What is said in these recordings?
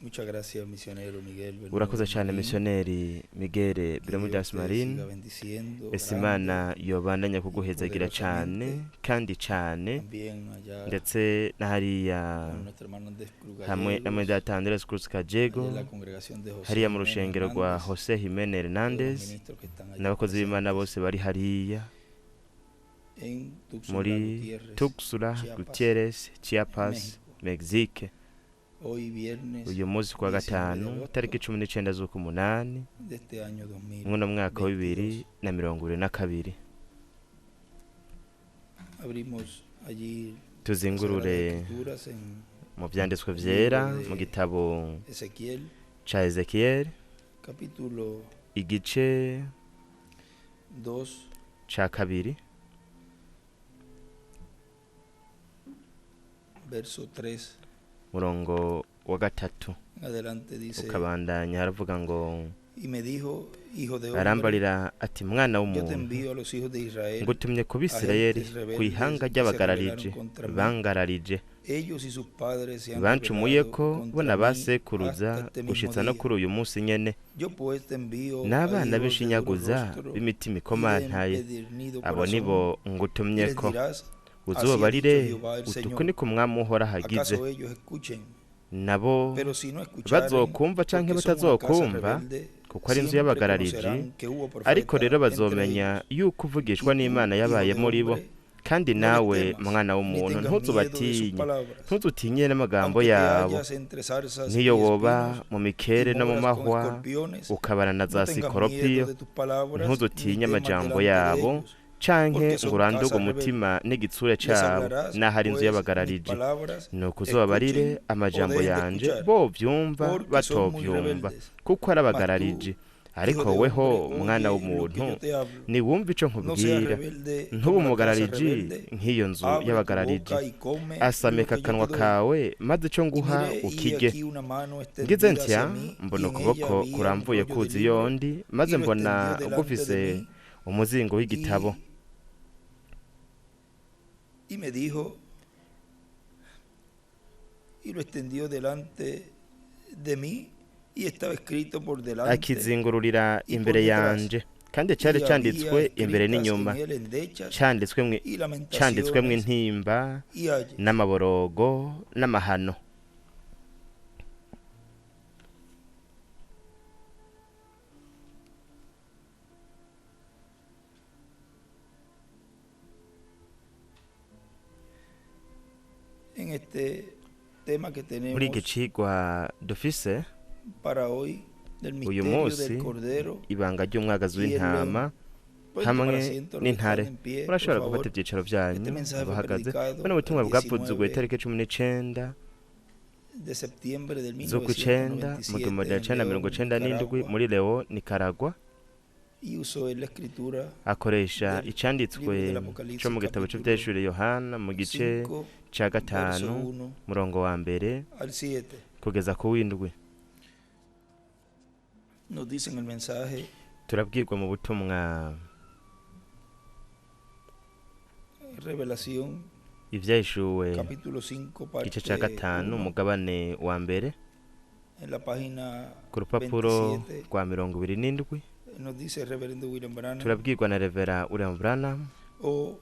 Muchas gracias, misionero Miguel urakoze cyane Bermúdez misiyoneri Miguel que Bermúdez Dios te Marín. siga bendiciendo ese grande imana yobandanya y kuguhezagira cyane poderosamente. kandi cyane, También allá ndetse na hariya con nuestro hermano Andrés Cruz hamwe na mwene Gallegos, data Andres Cruz allá Kajego, en la congregación de José hariya mu Jiménez rushengero rwa Hernández, Jose Jimenez todos los Hernandez ministros que están allí n'abakozi b'Imana presentes bose bari hariya en Tuxtla muri Gutiérrez, Tuxtla Chiapas, Gutierrez, en Chiapas, México. Mexique. Hoy viernes Uyu munsi kwa 19 de gatanu agosto tariki 19 z'ukumunani de este año mw'uno mwaka wa 2022. 2022. Abrimos allí las Tuzingurure Sagradas Escrituras en mu byanditswe vyera libro de mu gitabo Ezequiel, ca Ezekiel capítulo igice 2, ca kabiri verso 3 murongo wa gatatu en adelante dice: ukabandanya haravuga ngo, y me dijo, hijo de hombre, arambarira ati mwana yo te w'umuntu, envío a los hijos de Israel, ngutumye ku Bisirayeli ku ihanga ry'abagararije bangararije, ellos y sus padres se han bancumuye rebelado ko contra bona mí basekuruza hasta este mismo gushitsa no día. kuri uyu munsi nyene. Yo pues te envío a N'abana hijos de b'inshinyaguza duro rostro b'imitima y de ikomantaye, empedernido abo corazón, nibo y ngutumye les ko dirás: uzobarire Así ha dicho Jehová el uti Señor. uku niko umwami uhoraho agize. ¿Acaso ellos escuchen? Nabo Pero si no escucharen, bazokumva canke porque son una casa batazokumva, rebelde, kuko ari inzu siempre y'abagarariji, conocerán que hubo profeta ariko rero entre bazomenya ellos. yuko uvugishwa Y tú, n'Imana hijo yabaye de muri bo. hombre, Kandi no nawe les temas, mwana ni w'umuntu tengas miedo de sus ntuzubatinye, palabras. ntuzutinye n'amagambo Aunque te yabo. hallas entre zarzas y Niyo woba espinos, mu y mikere no mu moras con mahwa escorpiones, ukabana na no za tengas miedo sikoropiyo, de tus palabras, ntuzutinye ni temas amajambo delante de yabo, ellos, canke porque ngo son uranduge casa umutima n'igitsure Les cabo hablarás, n'ahari inzu pues, mis y'abagarariji. palabras, Nuko uzobabarire escuchen o amajambo dejen de yanje escuchar, bovyumva porque son muy batovyumva, rebeldes. kuko ari Mas abagarariji. tú, Ariko hijo de weho hombre, mwana oye lo que w'umuntu, yo te hablo. niwumva ico No seas nkubwira, rebelde ntube como la casa umugarariji rebelde. nk'iyo nzu Abre tu y'abagarariji. boca y come Asamika lo que yo akanwa te doy. kawe maze ico Y nguha miré, y ukirye. aquí una mano Ngize extendida ntya hacia mí, y mbona en ella ukuboko había un kuramvuye rollo de kuza libro, iyondi, maze y lo mbona extendió delante gufise de mí, umuzingo w'igitabo. y me dijo, y lo extendió delante de mí, y estaba escrito por delante Akizingururira y por imbere detrás, yanje, kandi y cari había canditswe imbere escritas n'inyuma, en él endechas canditswemwo y canditswemwo lamentaciones intimba y ayes. n'amaborogo n'amahano. En este tema que Muri iki tenemos cigwa dufise para hoy del uyu misterio munsi, del Cordero, ibanga ry'umwagazi y el w'intama pueden tomar hamwe asiento los que n'intare. están en pie, por Murashobora favor. gufata ivyicaro Este vyanyu mensaje fue abahagaze. predicado Buno butumwa el bwavuzwe 19 itariki 19 de septiembre del z'ukwicenda mu 1997 en León, 1997 Nicaragua, muri Leo, Nicaragua. y usó la escritura Akoresha del icanditswe libro del Apocalipsis, co mu gitabo capítulo c'Ivyahishuriwe Yohana mu gice 5, ca verso gatanu 1 murongo wa mbere al 7. kugeza ku w'indwi. Nos dice en el mensaje: Turabwirwa mu butumwa Revelación, Ivyahishuwe capítulo 5, igice ca gatanu 1, umugabane wa mbere en la página ku rupapuro 27, rwa 27. nos dice el reverendo William Branham: Turabwirwa na Revera William Branham. oh,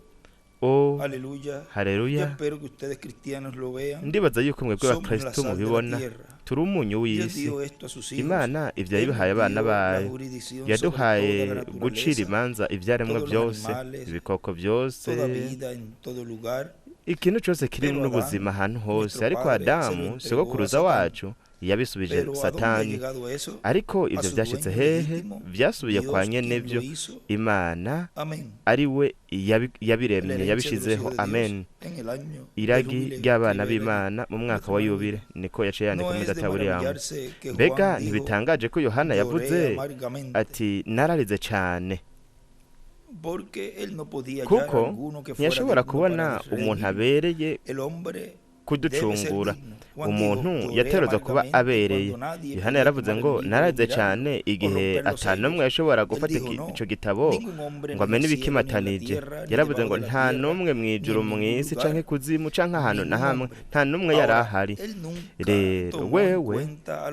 Oh, aleluya. Yo haleluya. espero que ustedes cristianos lo vean. Ndibaza yuko mwebwe Somos la abakristo sal de la mubibona, tierra. turi umunyu Dios w'isi. dio esto a sus hijos. Imana ivyo Él yabihaye nos abana dio la bayo, jurisdicción sobre yaduhaye toda la gucira naturaleza, imanza ivyaremwa todos los byose, animales, ibikoko byose, toda vida en todo lugar. ikintu cyose kiri Pero n'ubuzima Adán, ahantu hose. nuestro Ariko padre, se lo Adamu entregó sogokuruza a Satán. wacu yabisubije Pero ¿a dónde ha Satani. llegado eso? Ariko A ivyo su vyashitse dueño hehe? legítimo, Vyasubiye Dios kwa quien nyenevyo, lo hizo. Imana Amén. ari we La yabiremye, herencia de los yabishizeho. hijos de Amen. Dios en el año de Iragi jubile, ry'abana escribe b'Imana mu mwaka wa yubile, niko yaciye yandika No muri es de data William. maravillarse que Mbega Juan dijo: ntibitangaje ko Yohana yavuze lloré amargamente, ati nararize cyane, porque él no podía hallar kuko alguno que fuera ntiyashobora digno kubona para umuntu redimir abereye el hombre kuducungura. Umuntu yategerezwa kuba abereye. Yohana yaravuze ngo naraze cyane igihe atanumwe yashobora gufata ico gitabo ngo amenye ibikimatanije. Yaravuze ngo nta numwe mwijuru mw'isi canke kuzimu canke ahantu na hamwe, nta numwe yari ahari. Rero wewe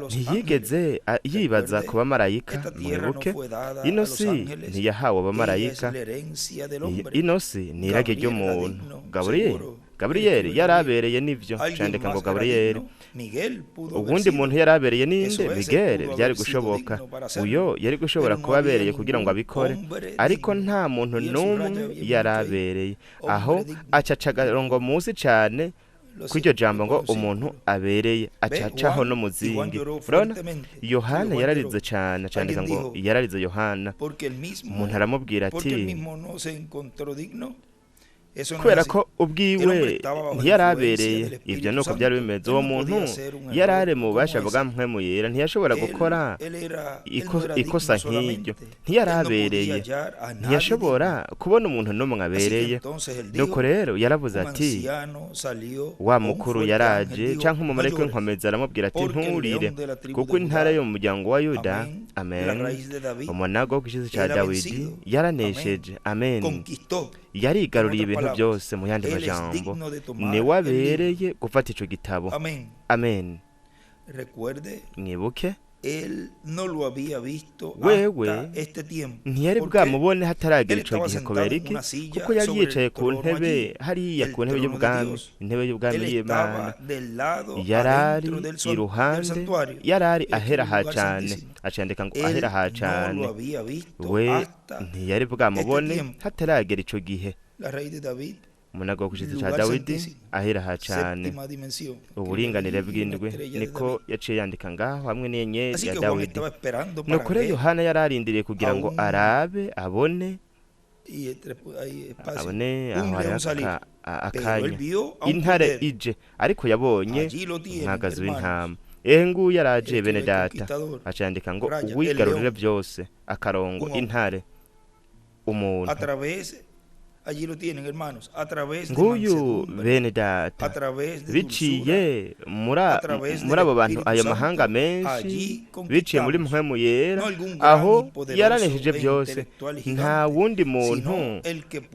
ntiyigeze yibaza ku bamarayika. Mwibuke ino si ntiyahawe abamarayika, ino si ni irage ry'umuntu. Gaburiyeli yarabereye n'ivyo candika ngo Gaburiyeli. Ubundi muntu yarabereye ninde? Miguel. Byari gushoboka, uyo yari gushobora kuba abereye kugira ngo abikore, ariko nta muntu n'umwe yarabereye. Aho acaca agarongo munsi cane kw'iryo jambo ngo umuntu abereye, acacaho no muzingi. Urabona, Yohana yararize cane, acandika ngo yararize Yohana. Umuntu aramubwira ati kubera ko ubwiwe ntiyarabereye. Ibyo nuko byari bimeze. Uwo muntu yarare mu bubasha bwa mpwemu yera, ntiyashobora gukora ikosa nk'iryo. Ntiyarabereye, ntiyashobora kubona umuntu n'umwe abereye. Nuko rero yaravuze ati wa mukuru yaraje, canke umumarayika w'inkomezi aramubwira ati nturire, kuko intara yo mu muryango wa Yuda, amen, umunago wo kw'ishizi ca Dawidi yaranesheje, amen, yarigaruriye ibintu byose. Mu yandi majambo, ni wabereye gufata ico gitabo, amen. Mwibuke wewe ntiyari bwamubone hataragera ico gihe. Kubera iki? Kuko yari yicaye ku ntebe hariya, ku ntebe y'ubwami, intebe y'ubwami y'Imana. Yarari iruhande, yarari ahera ha cane, acandika ngo ahera ha cane. We ntiyari bwamubone hataragera ico gihe. Umunago wo kw'ishizi ca Dawidi ahera ha cane, uburinganire bw'indwi, niko yaciye yandika ngaho, hamwe n'inyenyeri ya Dawidi. Nuko rero Yohana yararindiriye kugira ngo arabe, abone aho hari akanya intare ije, ariko yabonye umwagazi w'intama. Nguyu yaraje, bene data, acandika ngo uwigarurire byose, akarongo intare, umuntu. Nguyu bene data, biciye muri abo bantu, ayo mahanga menshi, biciye muri mpwemu yera, aho yaranesheje byose. Nta wundi muntu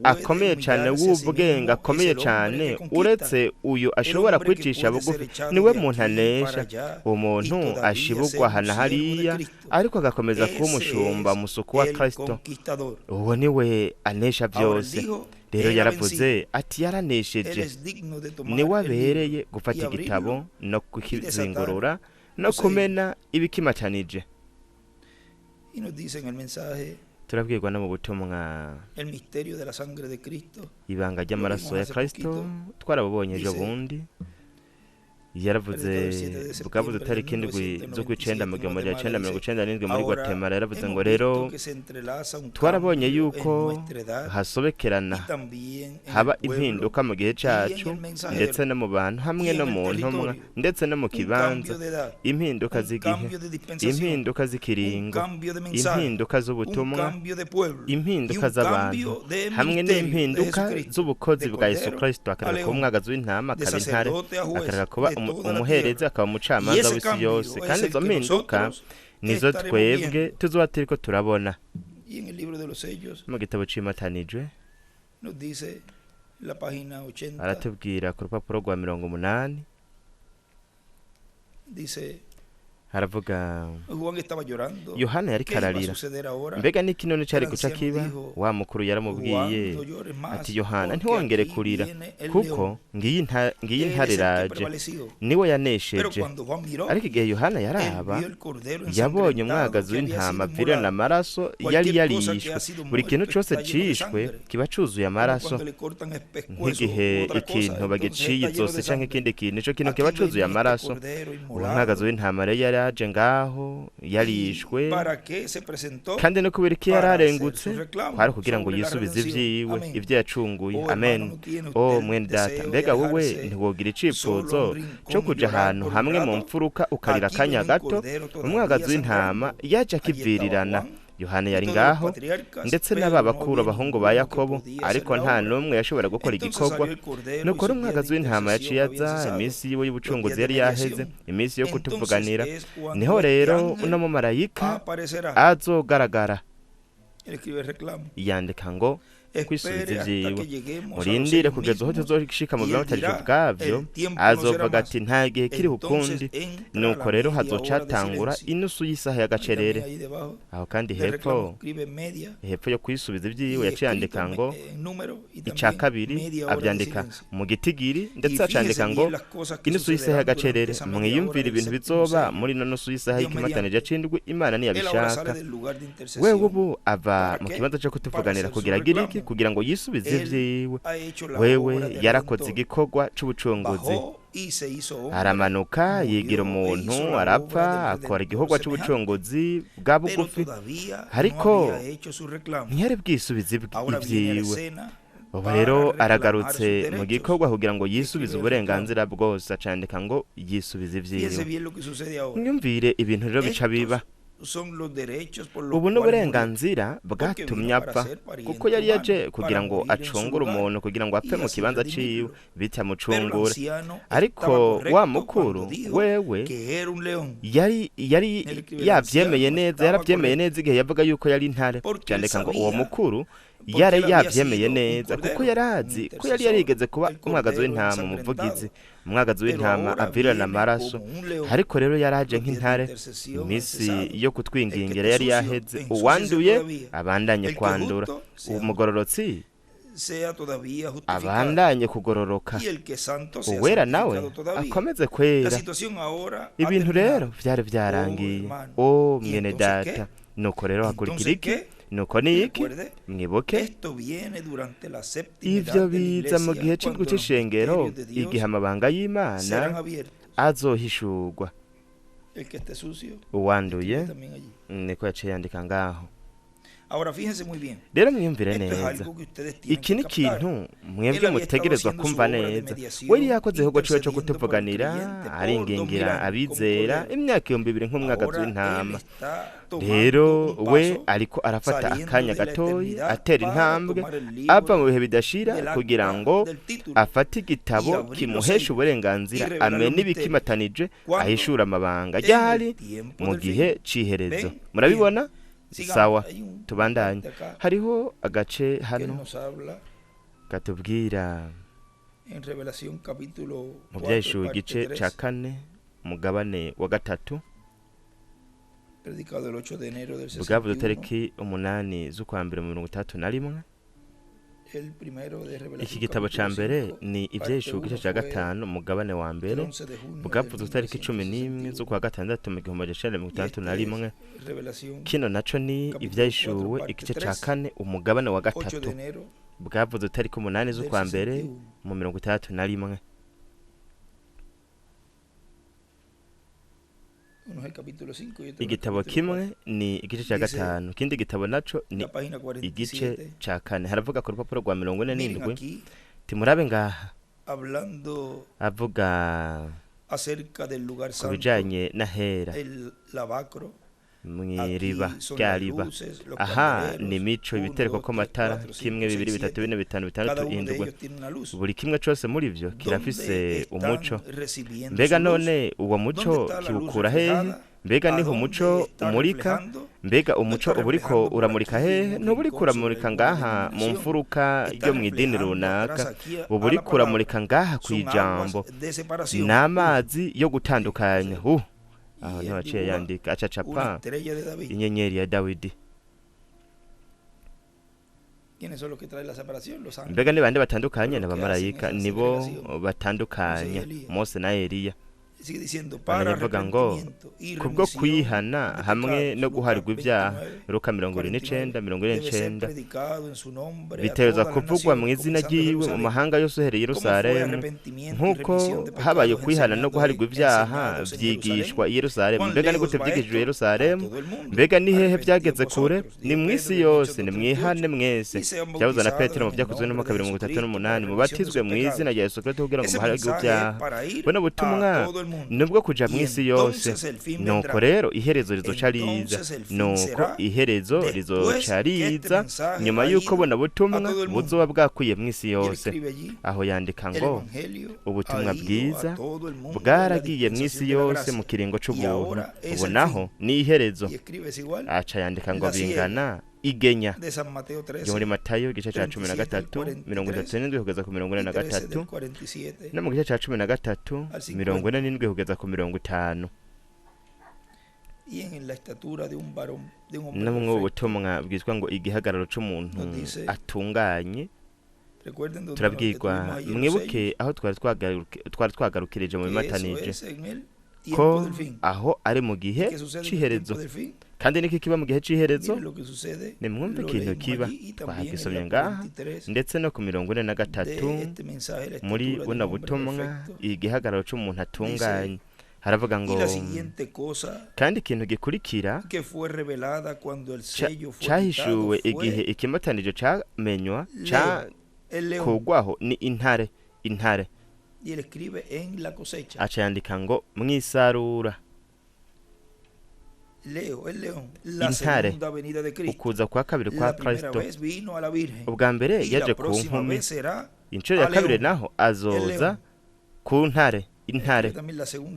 akomeye cyane w'ubwenge, akomeye cyane uretse uyu ashobora kwicisha bugufi. Niwe muntu anesha. Uwo muntu ashibugwa hana hariya, ariko agakomeza kuba umushumba, musuku wa Kristo. Uwo niwe anesha byose. Rero yaravuze ati yaranesheje, ni wabereye gufata igitabo no kukizingurura no kumena ibikimatanije. Turabwirwa no mu butumwa ibanga ry'amaraso ya Kristo, twarabubonye ejo bundi. Yaravuze bwavuze tariki indwi z'ukw'icenda mu 1997 muri Guatemala. Yaravuze ngo rero twarabonye yuko hasobekerana, haba impinduka mu gihe cacu, ndetse no mu bantu, hamwe no mu ntumwa, ndetse no mu kibanza. Impinduka z'igihe, impinduka z'ikiringo, impinduka z'ubutumwa, impinduka z'abantu, hamwe n'impinduka z'ubukozi bwa Yesu Kristo. Akareka kuba umwagazi w'intama, akaba intare, akareka kuba umuherezi, akaba umucamanza w'isi yose. Kandi izo mpinduka nizo twebwe tuzoba turiko turabona mu gitabo c'imatanijwe. Aratubwira ku rupapuro rwa 80, haravuga Yohana yari kararira. Mbega niki none cari guca kiba? Wa mukuru yaramubwiye ati Yohana ntiwongere kurira, kuko ngiyi intare iraje, niwe yanesheje. Ariko igihe Yohana yaraba, yabonye umwagazi w'intama avirana amaraso, yari yarishwe. Buri kintu cose cishwe kiba cuzuye amaraso. Nk'igihe ikintu bagiciye izose canke ikindi kintu, ico kintu kiba cuzuye amaraso. Uwo mwagazi w'intama rero yaje ngaho, yarishwe, kandi no kubera iki yararengutse, kwari kugira ngo yisubize ivyiwe, ivyo yacunguye. Amen. Mwene data, mbega wowe ntiwogira icipfuzo co kuja ahantu hamwe mu mfuruka ukarira akanya gato, umwagazi w'intama yaje akivirirana, yohana yari ngaho ndetse n'ababakuru abahungu ba yakobo, ariko nta n'umwe yashobora gukora igikorwa. nuko rero umwagazi w'intama yaciye aza, iminsi yiwe y'ubucunguzi yari yaheze, iminsi yo kutuvuganira. Niho rero uno mumarayika azogaragara, yandika ngo kwisubiza ivyiwe. Murindire kugeza aho tuzoshika mu byamutarije bwavyo. Azovuga ati nta gihe kiri ukundi. Nuko rero hazocatangura inusu y'isaha y'agacerere. Aho kandi hepfo yo kwisubiza ivyiwe yaciye yandika ngo ica kabiri, avyandika mu gitigiri, ndetse acandika ngo inusu y'isaha y'agacerere. Mwiyumvira ibintu bizoba muri ino nusu y'isaha y'ikimatanije c'indwi Imana niyabishaka. Wewe ubu ava mu kibanza co kutuvuganira kugira giriki, kugira ngo yisubize ivyiwe. Wewe yarakoze igikorwa c'ubucunguzi, aramanuka yigira umuntu, arapfa, akora igikorwa c'ubucunguzi bwa bugufi, ariko ntiyari bwisubize ivyiwe. Ubu rero aragarutse mu gikorwa kugira ngo yisubize uburenganzira bwose, acandika ngo yisubize ivyiwe. Mwumvire ibintu rero bica biba. Ubu n'uburenganzira bwatumye apfa, kuko yari yaje kugira ngo acungure umuntu, kugira ngo apfe mu kibanza ciwe bitamucungure. Ariko wa mukuru wewe yari yavyemeye neza, yaravyemeye neza igihe yavuga yuko yari intare. Cyandika ngo uwo mukuru yari yavyemeye neza, kuko yarazi ko yari yarigeze kuba umwagazi w'intama, umuvugizi, umwagazi w'intama avirana amaraso. Ariko rero yaraje nk'intare, iminsi yo kutwingingira yari yaheze. Uwanduye abandanye kwandura, umugororotsi abandanye kugororoka, uwera nawe akomeze kwera. Ibintu rero vyari vyarangiye. Mwene data, nuko rero hakurikira iki? Nuko ni iki? Mwibuke ivyo biza mu gihe c'indwi c'ishengero, igihe amabanga y'Imana azohishurwa. Uwanduye niko yaciye yandika ngaho. Rero mwiyumvire neza, iki ni kintu mwebwe mutegerezwa kumva neza. We yakoze igikorwa ciwe co kutuvuganira, aringingira abizera imyaka 2000 nk'umwagazi w'intama. Rero we ariko arafata akanya gatoyi, atera intambwe, ava mu bihe bidashira, kugira ngo afate igitabo kimuhesha uburenganzira, amenye ibikimatanije, ahishura amabanga ryari mu gihe c'iherezo. Murabibona? Sawa, tubandanye. Hariho agace hano katubwira mu Vyahishuriwe igice ca 4 umugabane wa 3, bwavuze tariki 8 z'ukwa mbere 1961. Iki gitabo ca mbere ni Ivyahishuriwe igice ca 5 umugabane wa mbere, bwavuze tariki 11 z'ukwa 6 1961. Kino naco ni Ivyahishuriwe igice ca 4 umugabane wa 3, bwavuze tariki 8 z'ukwa mbere 1961. Igitabo kimwe ni igice ca 5, ikindi gitabo naco ni igice ca 4. Haravuga ku rupapuro rwa 47, timurabe ngaha avuga ku bijanye n'ahera mw'iriba rya riba. Aha ni imico, ibitereko ko matara, 1 2 3 4 5 6 7 buri kimwe cose muri vyo kirafise umuco. Mbega none uwo muco kiwukura hehe? Mbega niho umuco umurika? Mbega umuco uburiko uramurika hehe? Ntuburiko uramurika ngaha mu mfuruka ryo mw'idini runaka, uburiko uramurika ngaha kw'ijambo n'amazi yo gutandukanya. Aho niho aciye yandika, acacapa inyenyeri ya Dawidi. Mbega ni bande batandukanye? N'abamarayika nibo batandukanya Mose na Eliya. Baravuga ngo kubwo kwihana hamwe no guharirwa ibyaha, Luka 29:49, biteza kuvugwa mu izina ry'iwe mu mahanga yose uhereye Yerusalemu, nk'uko habaye kwihana no guharirwa ibyaha vyigishwa i Yerusalemu. Mbega ni gute vyigishijwe Yerusalemu? Mbega ni hehe vyageze kure? Ni mw'isi yose, ni mwihane mwese. Vyavuze na Petero mu Vyakozwe n'umwaka 2:38, mubatizwe mu izina rya Yesu Kristo kugira ngo muharirwe ibyaha. Buno butumwa nubwo kuja mu isi yose. Nuko rero iherezo rizoca riza, nuko iherezo rizoca riza nyuma y'uko buno butumwa buzoba bwakwiye mu isi yose. Aho yandika ngo ubutumwa bwiza bwaragiye mu isi yose mu kiringo c'ubuntu, ubu naho ni iherezo. Aca yandika ngo bingana igenya yo muri Matayo igice ca 13:37 kugeza ku 43 no mu gice ca 13:47 kugeza ku 50. Namwe ubutumwa bwitwa ngo igihagararo c'umuntu atunganye. Turabwirwa mwibuke aho twari twagarukirije mu bimatanije ko aho ari mu gihe c'iherezo. Kandi niki kiba mu gihe c'iherezo? Ni mwumve ikintu kiba twagisomye ngaha ndetse no ku 43 muri buno butumwa igihagararo c'umuntu atunganye. Haravuga ngo kandi ikintu gikurikira cahishuwe igihe ikimatanije camenywa kugwaho ni intare. Aca yandika ngo mwisarura. Intare, ukuza kwa kabiri kwa Kristo. Ubwa mbere yaje ku nkumi, inshuro ya kabiri naho azoza ku ntare.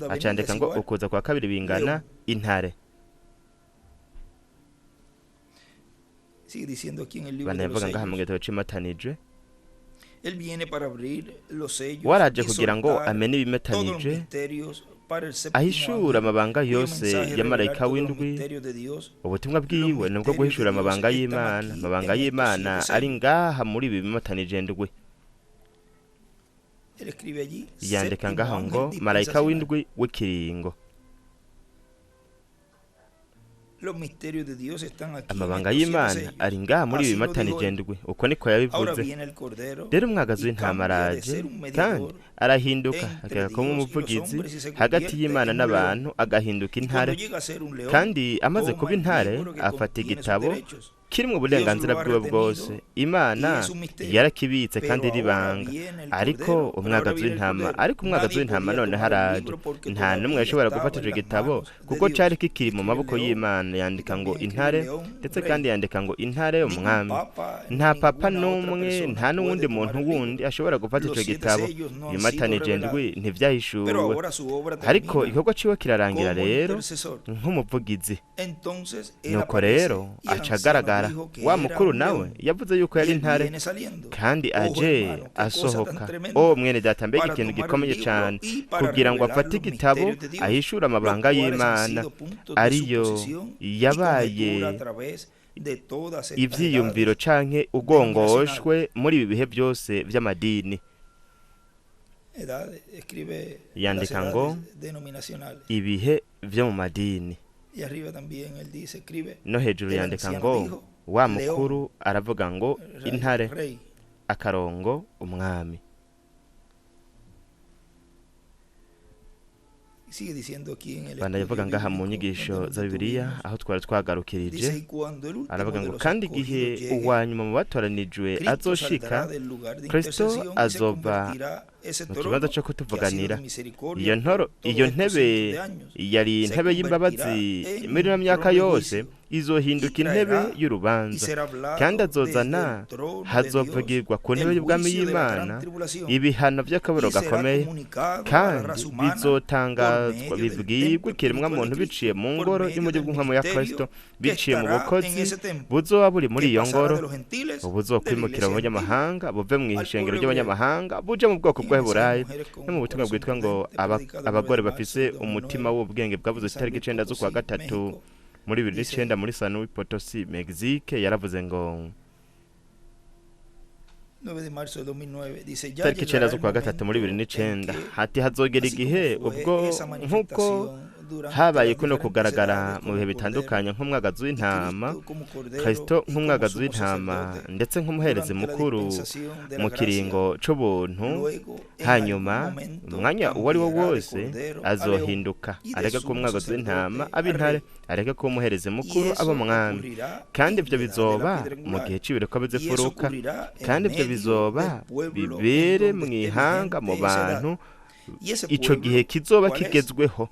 Aca yandika ngo ukuza kwa kabiri bingana intare. Banavuga ngaha mu gitabo c'imatanije, waraje kugira ngo amene ibimetanije, ahishura amabanga yose ya marayika w'indwi. Ubutumwa bwiwe nubwo guhishura amabanga y'Imana. Amabanga y'Imana ari ngaha muri ibi bimetanije ndwi. Yandika ngaha ngo marayika w'indwi w'ikiringo. Amabanga y'Imana ari ngaha muri ibi bimetanije ndwi. Uko niko yabivuze. Rero umwagazi w'intama araje kandi arahinduka akaba umuvugizi hagati y'Imana n'abantu, agahinduka intare. Kandi amaze kuba intare afata igitabo kirimwe uburenganzira bwiwe bwose. Imana yarakibitse kandi ribanga. Ariko umwagazi w'intama none haraje. Nta numwe yashobora gufata ico gitabo kuko cari kikiri mu maboko y'Imana. Yandika ngo intare, ndetse kandi yandika ngo intare umwami. Nta papa n'umwe, nta n'uwundi muntu wundi ashobora gufata ico gitabo. Bimatanije ndwi ntivyahishuwe. Ariko igikorwa ciwe kirarangira rero nk'umuvugizi. Nuko rero aca agaragara. Wa mukuru nawe yavuze yuko yari intare kandi aje asohoka. Mwene data, mbega ikintu gikomeye cyane kugira ngo afate igitabo ahishura amabanga y'Imana, ariyo yabaye ivyiyumviro canke ugongoshwe muri ibi bihe byose vy'amadini. Yandika ngo ibihe vyo mu madini. No hejuru yandika ngo wa mukuru aravuga ngo intare, akarongo umwami. Banavuga ngaha mu nyigisho za Bibiliya aho twari twagarukirije, aravuga ngo kandi igihe uwanyuma mu batoranijwe azoshika, Kristo azoba mu kibanza cyo kutuvuganira. Iyo ntebe yari intebe y'imbabazi muri iyo myaka yose, izohinduka intebe y'urubanza. Kandi azozana, hazovugirwa ku ntebe y'ubwami y'Imana ibihano by'akaburo gakomeye, kandi bizotangazwa bibwirwa ikiremwa muntu biciye mu ngoro y'umujyi bw'inkwamo ya Kristo, biciye mu bukozi buzoba buri muri iyo ngoro. Ubuzokwimukira mu banyamahanga, buve mu ishengero ry'abanyamahanga, buje mu bwoko bw'Abaheburayo. No mu butumwa bwitwa ngo abagore bafise umutima w'ubwenge bwavuze itariki 9 z'ukwa gatatu muri 2009 muri San Luis Potosi, Mexique, yaravuze ngo tariki 9 z'ukwa gatatu muri 2009 hati hazogera igihe ubwo nk'uko habaye kuno kugaragara mu bihe bitandukanye nk'umwagazi w'intama, Kristo nk'umwagazi w'intama ndetse nk'umuherezi mukuru mu kiringo c'ubuntu. Hanyuma umwanya uwo ari wo wose azohinduka, areke ko umwagazi w'intama aba intare, areke ko umuherezi mukuru aba umwami. Kandi ivyo bizoba mu gihe c'ibireko bizifuruka, kandi ivyo bizoba bibere mw'ihanga mu bantu ico gihe kizoba kigezweho,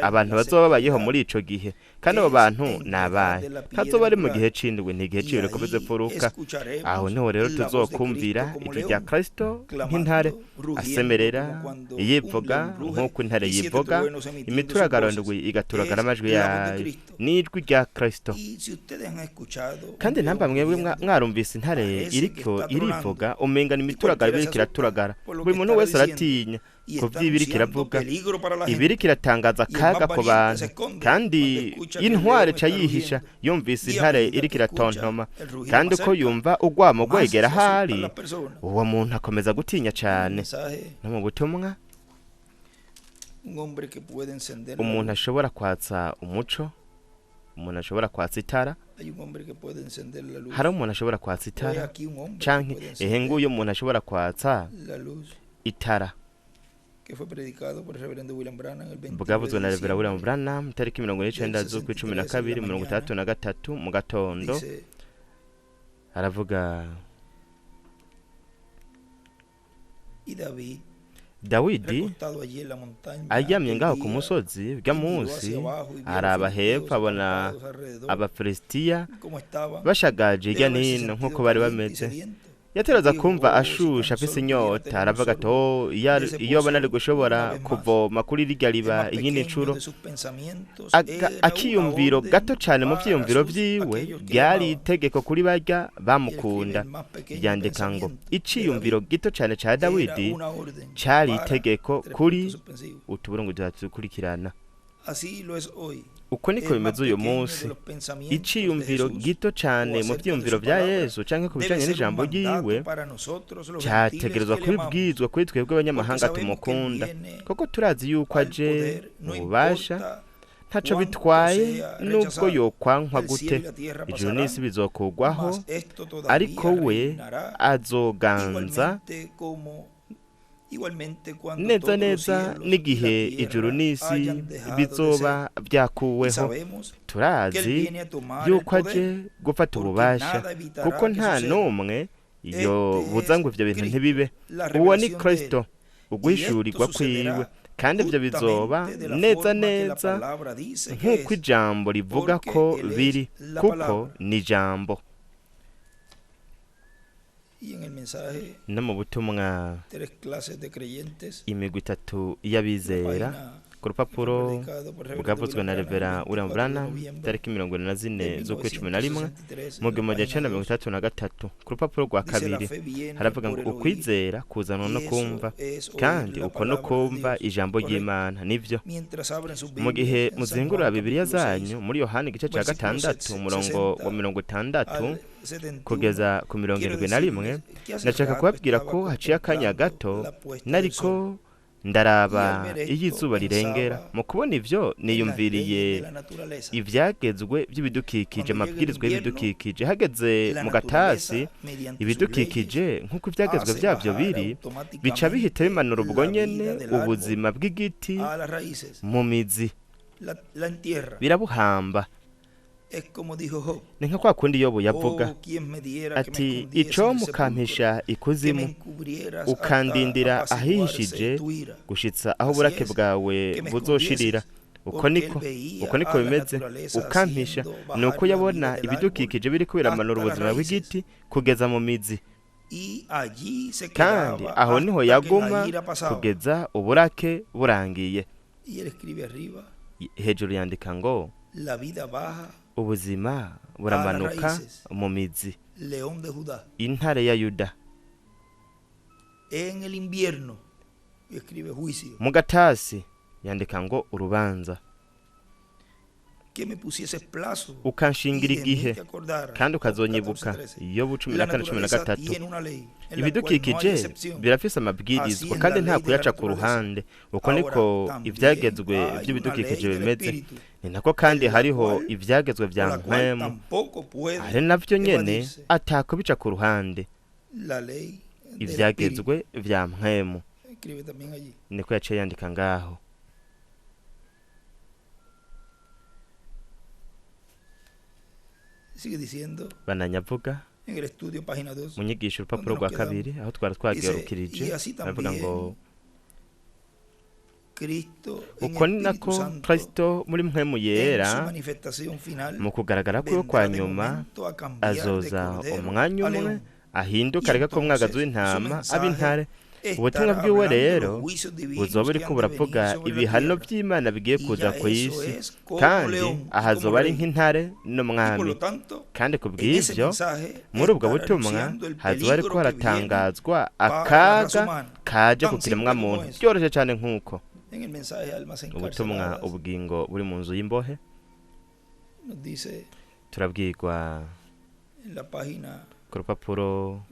abantu bazoba babayeho muri ico gihe, kandi abo bantu nabaye ntazoba ari mu gihe c'indwi, n'igihe ciwe rikomeze furuka. Aho niho rero tuzokumvira ijwi rya Kristo nk'intare asemerera yivuga nk'uko intare yivuga, imituragaro ndwi igaturagara amajwi yayo, n'ijwi rya Kristo. Kandi namba mwebwe mwarumvise intare iriko irivuga, umenga ni imituragaro iriko iraturagara, buri muntu wese aratinya ko vy'ibiriko iravuga, ibiriko iratangaza akaga ku bantu, kandi intware ca yihisha yumvise intare iriko iratontoma, kandi uko yumva urwamo rwegera hari, uwo muntu akomeza gutinya cane. No mu butumwa umuntu ashobora kwatsa umuco, umuntu ashobora kwatsa itara, hari umuntu ashobora kwatsa itara, canke nguyu umuntu ashobora kwatsa itara bwavuzwe na Reverend William Branham tariki 19 z'ukwa 12 1963 mu gatondo. Aravuga Dawidi aryamye ngaho ku musozi bwa munsi, araba hepfo abona Abafilisitiya bashagaje irya nino nk'uko bari bameze. Yateraza kumva ashusha afise inyota, aravuga ati iyo abona ari gushobora kuvoma kuri rirya riba inyini ncuro. Akiyumviro gato cane mu vyiyumviro vyiwe ryari itegeko kuri barya bamukunda. Ryandika ngo iciyumviro gito cane ca Dawidi cari itegeko kuri utuburungu tukurikirana. Uko niko bimeze uyu munsi, iciyumviro gito cane mu vyiyumviro vya Yesu canke ku bijanye n'ijambo ryiwe cyategerezwa kubibwizwa kuri twebwe abanyamahanga tumukunda, kuko turazi yuko aje mu bubasha, ntaco bitwaye nubwo yokwankwa gute. Ijuru n'isi bizokugwaho, ariko we azoganza neza neza n'igihe ijuru n'isi bizoba byakuweho. Turazi yuko aje gufata ububasha, kuko nta n'umwe iyo buza ngo ivyo bintu ntibibe. Uwo ni Kristo, uguhishurirwa kwiwe, kandi ivyo bizoba neza neza nk'uko ijambo rivuga ko biri, kuko ni ijambo. No mu butumwa imigwi itatu y'abizera ku rupapuro bwavuzwe na Reverend William Branham tariki 24 z'ukwa 11 mu 1933 ku rupapuro rwa kabiri haravuga ngo ukwizera kuzanwa no kumva, kandi uko no kumva ijambo ry'Imana. Nivyo mu gihe muzingura Bibiliya zanyu muri Yohana igice ca 6 umurongo wa 60 kugeza ku 71, ndashaka kubabwira ko haciye akanya gato nariko ndaraba iyo izuba rirengera. Mu kubona ivyo niyumviriye ivyagezwe by'ibidukikije, amabwirizwa y'ibidukikije. Hageze mu gatasi ibidukikije nk'uko ivyagezwe vyavyo biri, bica bihita bimanura ubwo nyene ubuzima bw'igiti mu mizi, birabuhamba. Ni nka kwa kundi Yobu yavuga ati ico mukampisha ikuzimu, ukandindira ahihishije gushitsa aho burake bwawe buzoshirira. Uko niko bimeze, ukampisha. Nuko yabona ibidukikije biriko biramanura ubuzima bw'igiti kugeza mu mizi, kandi aho niho yaguma kugeza uburake burangiye. Hejuru yandika ngo ubuzima buramanuka mu mizi, intare ya Yuda. Mu gatasi yandika ngo urubanza, ukanshingira igihe kandi ukazonyibuka. Yobu 14:13. Ibidukikije birafise amabwirizwa kandi nta kuyaca ku ruhande. Uko niko ivyagezwe by'ibidukikije bimeze, ni nako kandi hariho ivyagezwe vya mpwemu, ari navyo nyene atako bica ku ruhande. Ivyagezwe vya mpwemu niko yaciye yandika ngaho. Bananyavuga mu nyigisho urupapuro rwa kabiri aho twari twagarukirije, aravuga ngo uko ni nako Kristo muri mpwemu yera mu kugaragara kwiwe kwa nyuma azoza umwanya umwe ahinduka areka ko umwagazi w'intama ab'intare. ubutumwa bwiwe rero buzoba buriko buravuga ibihano by'Imana bigiye kuza ku isi, kandi ahazoba ari nk'intare n'umwami. kandi ku bw'ivyo muri ubwo butumwa hazoba ariko haratangazwa akaga kaje ku kiremwa muntu byoroshye cyane nk'uko ubutumwa ubugingo buri mu nzu y'imbohe. turabwirwa ku rupapuro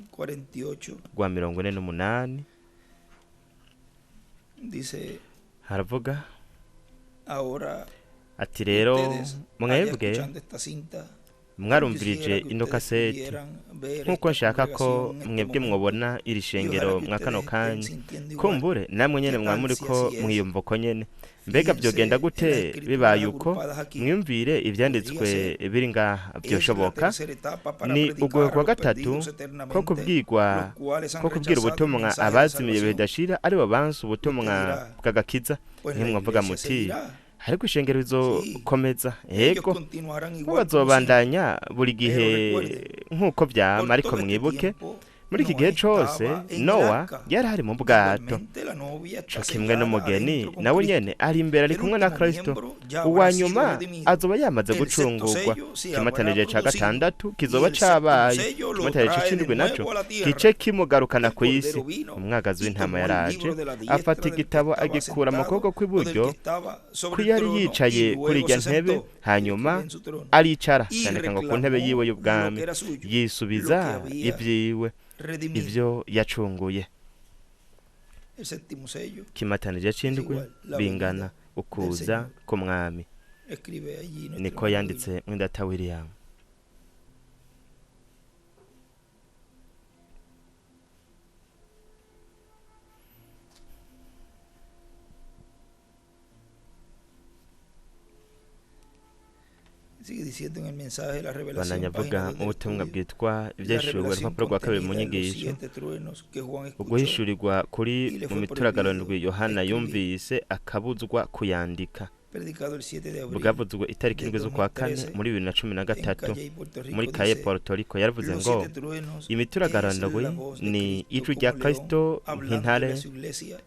rwa 48 haravuga ati rero mwebwe mwarumvirije ino kaseti nk'uko nshaka ko mwebwe mwobona iri shengero mwa kano kanya, kumbure namwe nyene mwamuri ko mwiyumva ko nyene. mbega byogenda gute bibaye uko mwiyumvire ivyanditswe biri ngaha? byoshoboka ni ugwe kwa gatatu ko kubwira ubutumwa abazimiye bidashira ari bo banse ubutumwa bw'agakiza. ntimwavuga muti ariko ishengero rizokomeza, yego bazobandanya buri gihe nk'uko byama, ariko mwibuke muri iki gihe cose Nowa yari ari mu bwato, co kimwe n'umugeni nawe nyene ari imbere ari kumwe na Kristo. uwa nyuma azoba yamaze gucungurwa. ikimatanije ca gatandatu kizoba cabaye, ikimatanije c'indwi naco gice kimugarukana ku isi. umwagazi w'intama yaraje afata igitabo agikura mu kuboko kw'iburyo ko yari yicaye kuri irya ntebe, hanyuma aricara yandika ngo ku ntebe yiwe y'ubwami, yisubiza ivyiwe ivyo yacunguye. kimatanije c'indwi bingana ukuza k'umwami. niko yanditse mw'indata William. bananyavuga mu butumwa bwitwa ibyahishuriwe urupapuro rwa 2 mu nyigisho, uguhishurirwa kuri mu mituragarondwi Yohana yumvise akabuzwa kuyandika. bwavuzwe itariki 7 z'ukwa 4 muri 2013 muri Caye, Puerto Rico. yaravuze ngo imituragarondwi ni ijwi rya Kristo nk'intare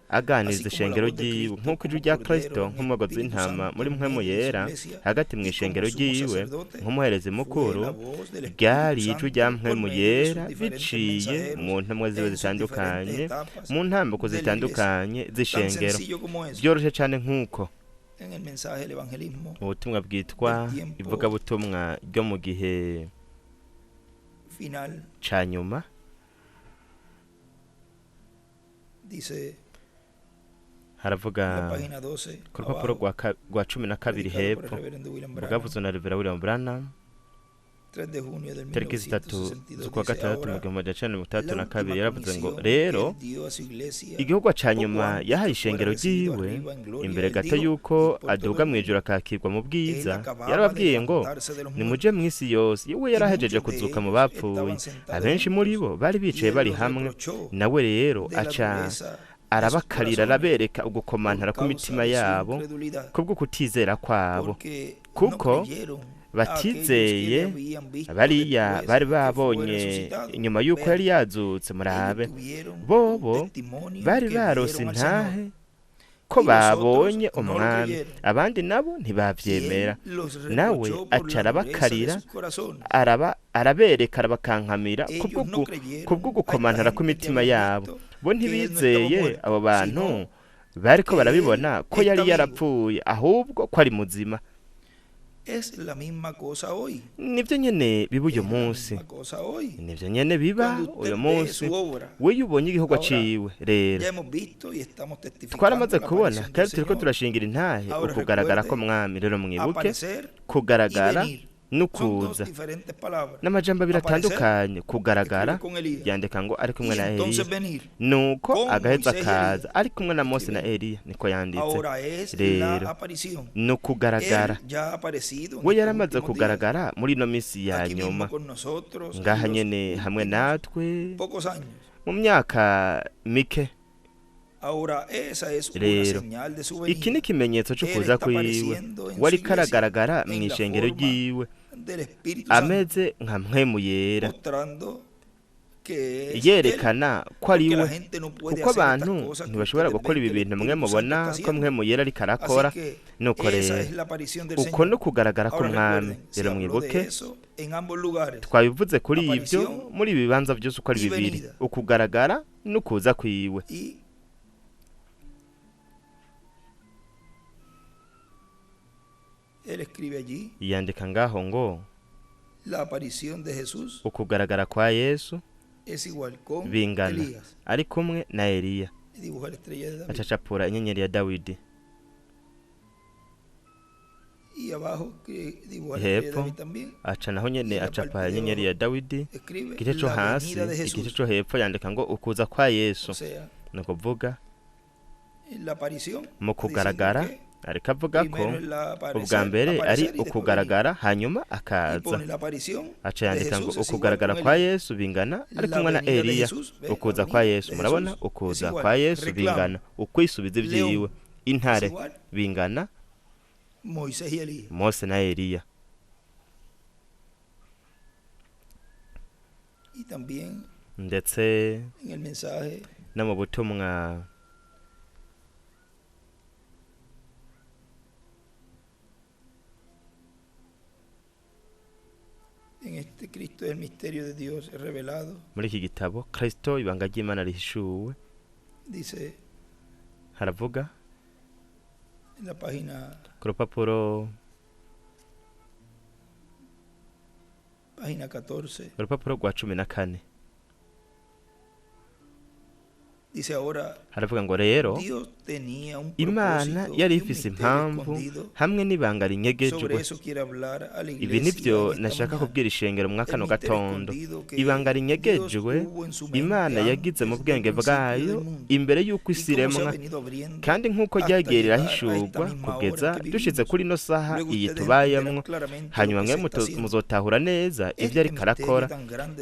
aganiriza ishengero ryiwe, nk'uko ijwi rya Kristo nk'umugozi w'intama muri mpwemu yera hagati mu ishengero ryiwe nk'umuherezi mukuru ryari ijwi rya mpwemu yera biciye mu ntumwa ziwe zitandukanye, mu ntambuko zitandukanye z'ishengero. byoroshye cyane nk'uko ubutumwa bwitwa ivugabutumwa ryo mu gihe ca nyuma. haravuga ku rupapuro rwa 12 hepfo, bwavuzwe na Reverend William Branham tariki 3 z'ukwa gatandatu mu 1962. yaravuze ngo rero igihugu ca nyuma yahaye ishengero ryiwe imbere gato yuko aduga mw'ijuru akakirwa mu bwiza. yarababwiye ngo nimuje mw'isi yose. iwe yarahejeje kuzuka mu bapfuye, abenshi muri bo bari bicaye bari hamwe nawe. rero aca arabakarira arabereka ugukomantara kw'imitima yabo kubwo kutizera kwabo, kuko batizeye bariya bari babonye nyuma yuko yari yazutse. murabe bobo bari barose intahe ko babonye umwami, abandi nabo ntibavyemera. nawe aca arabakarira arabereka arabakankamira kubwo gukomantara kw'imitima yabo. bo ntibizeye abo bantu bariko barabibona ko yari yarapfuye, ahubwo ko ari muzima. nivyo nyene biba uyu munsi, nivyo nyene biba uyu munsi. we yubonye igihugu ciwe. rero twaramaze kubona kandi turiko turashingira intahe ukugaragara ko mwami. rero mwibuke kugaragara n'ukuza n'amajambo abiri atandukanye. kugaragara yandika ngo ari kumwe na Eliya, nuko agaheza akaza ari kumwe na Mose na Eliya, niko yanditse. rero no kugaragara we yaramaze kugaragara muri ino misi ya nyuma ngaha nyene hamwe natwe mu myaka mike rero iki ni ikimenyetso cyo kuza kwiwe, wari karagaragara mu ishengero ry'iwe ameze nka mpwemu yera, yerekana ko ari we, kuko abantu ntibashobora gukora ibi bintu mwe mubona ko mpwemu yera ariko arakora. Nuko rero uko no kugaragara k'umwami, rero mwibuke twabivuze kuri ibyo muri ibi bibanza byose uko ari bibiri, ukugaragara n'ukuza kwiwe. Yandika ngaho ngo ukugaragara kwa Yesu bingana ari kumwe na Eliya, acacapura inyenyeri ya Dawidi. Hepfo aca naho nyene acapa inyenyeri ya Dawidi, igice cyo hasi igice cyo hepfo yandika ngo ukuza kwa Yesu, no kuvuga mu kugaragara. Ariko avuga ko ubwa mbere ari ukugaragara hanyuma akaza, aca yandika ngo ukugaragara kwa Yesu bingana ari kumwe na Eliya, ukuza kwa Yesu. Murabona, ukuza kwa Yesu bingana ukwisubiza ibyiwe, intare bingana Mose na Eliya. Ndetse no mu butumwa muri iki gitabo Kristo ibanga ry'Imana rihishuwe, haravuga ku rupapuro rwa 14 haravuga ngo rero Imana yari ifise impamvu hamwe n'ibanga rinyegejwe. Ibi nibyo nashaka kubwira ishengero mu kano gatondo. Ibanga rinyegejwe Imana yagize mu bwenge bwayo imbere y'uko isi iremwa, kandi nk'uko ryagiye rirahishurwa kugeza dushize kuri no saha iyi tubayemwo. Hanyuma mwe muzotahura neza ibyo ariko arakora.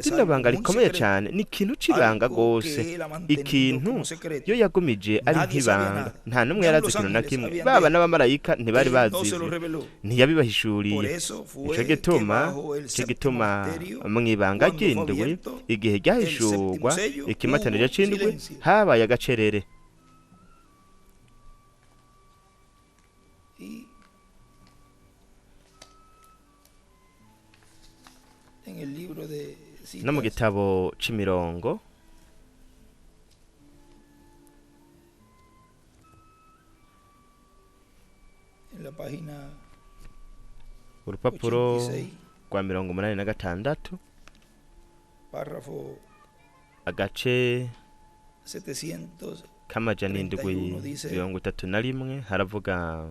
Rino banga rikomeye cyane, ni ikintu c'ibanga gose. Ikintu yo yagumije ari nk'ibanga, nta numwe yarazi ikintu na kimwe, baba n'abamarayika ntibari bazizi, ntiyabibahishuriye. Ico gituma mw'ibanga ry'indwi igihe ryahishurwa ikimataniro c'indwi habaye agacerere. No mu gitabo c'imirongo urupapuro rwa 86 agace k'amajana 731 haravuga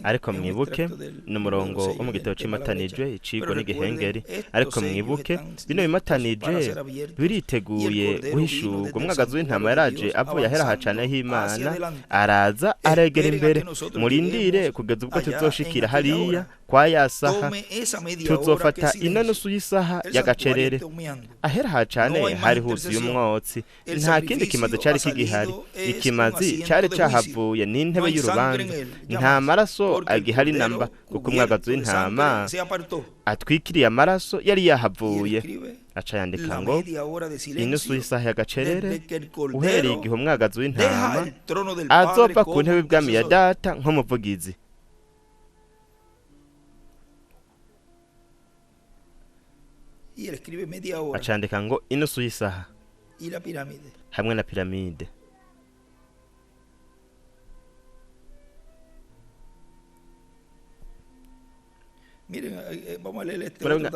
ariko mwibuke n'umurongo wo mu gitabo cy'imatanije icigo n'igihengeri. Ariko mwibuke bino bimatanije biriteguye guhishurwa. Umwagazi w'intama yaraje avuye ahera hacane h'Imana, araza aregera imbere. Murindire kugeza ubwo tuzoshikira hariya kwa yasaha, tuzofata inanusu y'isaha y'agacerere. Ahera hacane hari huzuye umwotsi, nta kindi kimaze cyari kigihari. Ikimazi cyari cahavuye n'intebe y'urubanza, nta maraso agihari namba, kuko umwagazi w'intama atwikiriye amaraso yari yahavuye. Aca yandika ngo inusu y'isaha y'agacerere uhereye igihe umwagazi w'intama azova ku ntebe y'ubwami ya data nk'umuvugizi. Aca yandika ngo inusu y'isaha hamwe na piramide.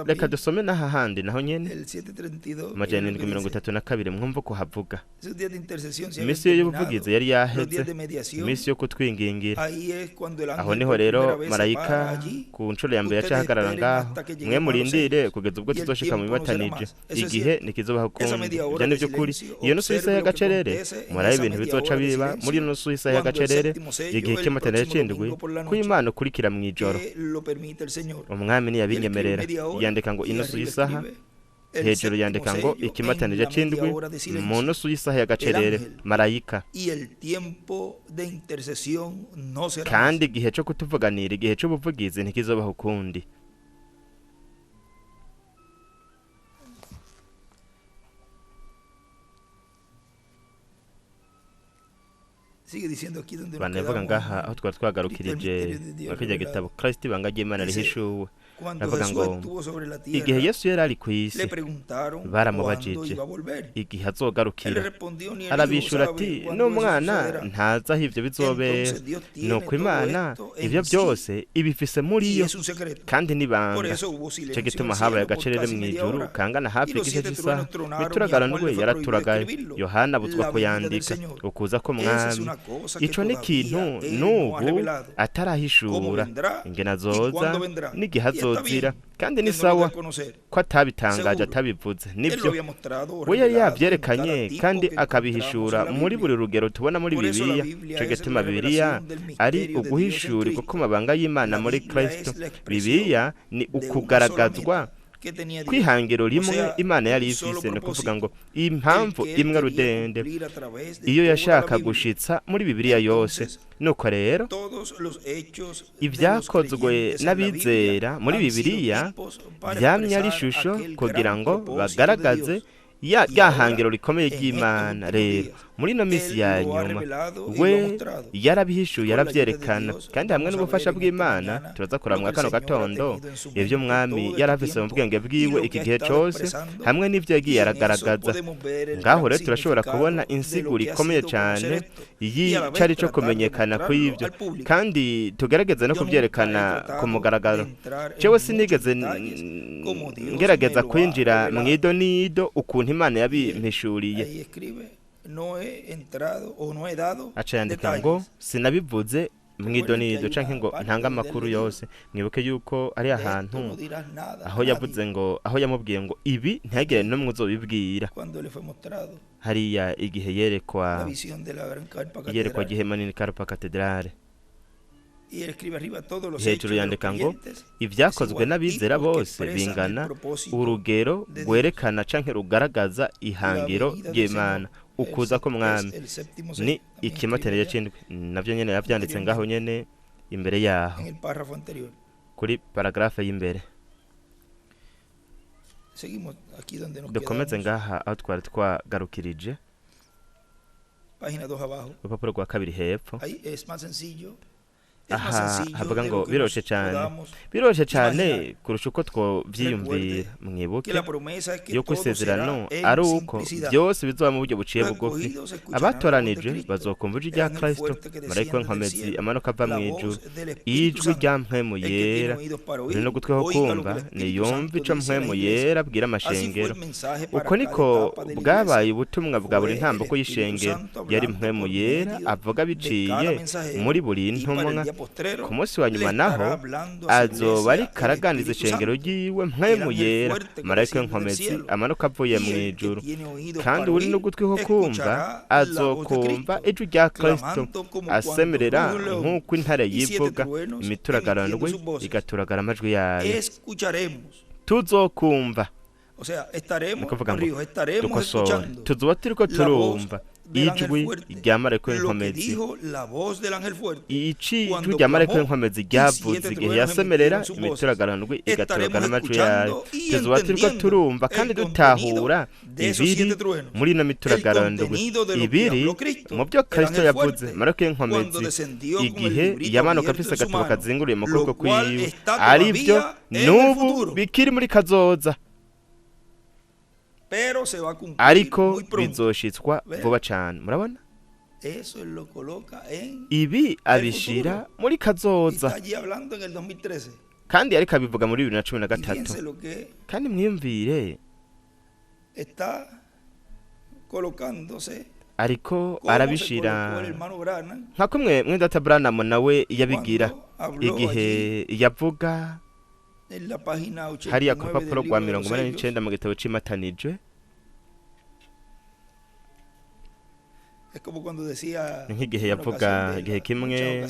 Reka dusome n'aha handi naho nyene amajana 732 mwumva ko havuga imisi y'ubuvugizi yari yaheze, imisi yo kutwingingira. Aho niho rero marayika ku ncuro ya mbere yacahagarara ngaho, mwe murindire kugeza ubwo tuzoshika mu bimatanije, igihe nikizobaho kundi. Ibyo ni by'ukuri. Iyo nusu y'isa y'agacerere murabe ibintu bizoca biba muri nusu y'isa y'agacerere igihe cy'imatanije c'indwi ko Imana ukurikira mw'ijoro. Umwami ntiyabinyemerera, yandika ngo inusu y'isaha hejuru yandika ngo ikimatanije c'indwi mu nusu y'isaha y'agacerere marayika, kandi igihe co kutuvuganira, igihe c'ubuvugizi ntikizobaho ukundi. banavuga ngaha aho twari twagarukirije muri kirya gitabo Kristo ibanga ry'Imana rihishuwe, navuga ngo igihe Yesu yari ari ku isi baramubajije igihe azogarukira, arabishura ati n'umwana ntazi aho ivyo bizobera, nuko Imana ivyo byose ibifise muri yo kandi nibanga. Ico gituma habaye agacerere mw'ijuru kangana hafi igice cy'isaha, mituragaranwe yaraturagaye, Yohana abuzwa kuyandika ukuza ko mwami. Ico ni ikintu n'ubu atarahishura ingene azoza n'igihe azozira, kandi ni sawa ko atabitangaje atabivuze. Nibyo we yari yavyerekanye kandi akabihishura muri buri rugero tubona muri Bibiliya. Ico gituma Bibiliya ari uguhishurirwa kw'amabanga y'Imana muri Kristo. Bibiliya ni ukugaragazwa kwihangiro rimwe Imana yari ifise, no kuvuga ngo impamvu imwe rudende iyo yashaka gushitsa muri Bibiliya yose. Nuko rero ibyakozwe n'abizera muri Bibiliya byamye ari ishusho kugira ngo bagaragaze ya hangiro rikomeye ry'Imana. Rero muri no misi ya nyuma we yarabihishuye, yaravyerekana, kandi hamwe n'ubufasha bw'Imana turaza kuramwa kano gatondo ivyo mwami yarafise mu bwenge bwiwe iki gihe cose, hamwe n'ivyo yagiye aragaragaza. Ngaho rero turashobora kubona insiguro ikomeye cane y'icari co kumenyekana kw'ivyo, kandi tugerageza no kuvyerekana ku mugaragaro. Jewe sinigeze ngerageza kwinjira mw'ido nido ukuntu Imana yabimpishuriye. Aca yandika ngo sinabivuze mw'idonido canke ngo ntanga amakuru yose. Mwibuke yuko ari ahantu aho yavuze ngo, aho yamubwiye ngo ibi ntihagire n'umwe uzobibwira, hariya igihe yerekwa gihema nini Karpa Katedrale. Hejuru yandika ngo ibyakozwe n'abizera bose bingana urugero rwerekana canke rugaragaza ihangiro ry'Imana, ukuza ko mwami ni ikimatanije c'indwi. Navyo nyene yavyanditse ngaho nyene imbere yaho kuri paragrafe y'imbere. Dukomeze ngaha aho twari twagarukirije, urupapuro rwa kabiri hepfo. Aha havuga ngo biroshe cyane kurusha uko twovyiyumvira. Mwibuke yuko isezerano ari uko byose bizoba mu buryo buciye bugufi. Abatoranije bazokumva ijwi rya Kristo, marayika w'inkomezi amanuka ava mw'ijuru, ijwi rya mpwemu yera. Uri no gutweho kumva niyumva ico mpwemu yera abwira amashengero. Uko niko bwabaye ubutumwa bwa buri ntambuko y'ishengero, yari mpwemu yera avuga biciye muri buri ntumwa. Ku munsi wa nyuma naho azoba ari karaganiza ishengero ryiwe mpwemu yera, marayika w'inkomezi amanuka avuye mw'ijuru, kandi uri n'ugutwi ko kumva azokumva ijwi rya Kristo asemerera nk'uko intare yivuga, imituragaranwe igaturagara amajwi yayo. Tuzokumva, ni kuvuga ngo dukosora, tuzoba turiko turumva ijwi rya marayika w'inkomezi. Ijwi rya marayika w'inkomezi ryavuze igihe yasemerera, imituragaranwe igaturagara amajwi yayo. Tuzoba turiko turumva kandi dutahura ibiri muri ino mituragaranwe, ibiri mu byo Kristo yavuze. Marayika w'inkomezi igihe yamanuka afise agatuba kazinguriye mu kuboko kwiwe, ari byo n'ubu bikiri muri kazoza, ariko bizoshitswa vuba cane. Murabona, ibi abishira muri kazoza, kandi ariko abivuga muri 2013. Kandi mwiyumvire, ariko arabishira nka kumwe mwendata Branham nawe yabigira igihe yavuga hariya ku rupapuro rwa 89 mu gitabo c'imatanije. Nk'igihe yavuga igihe kimwe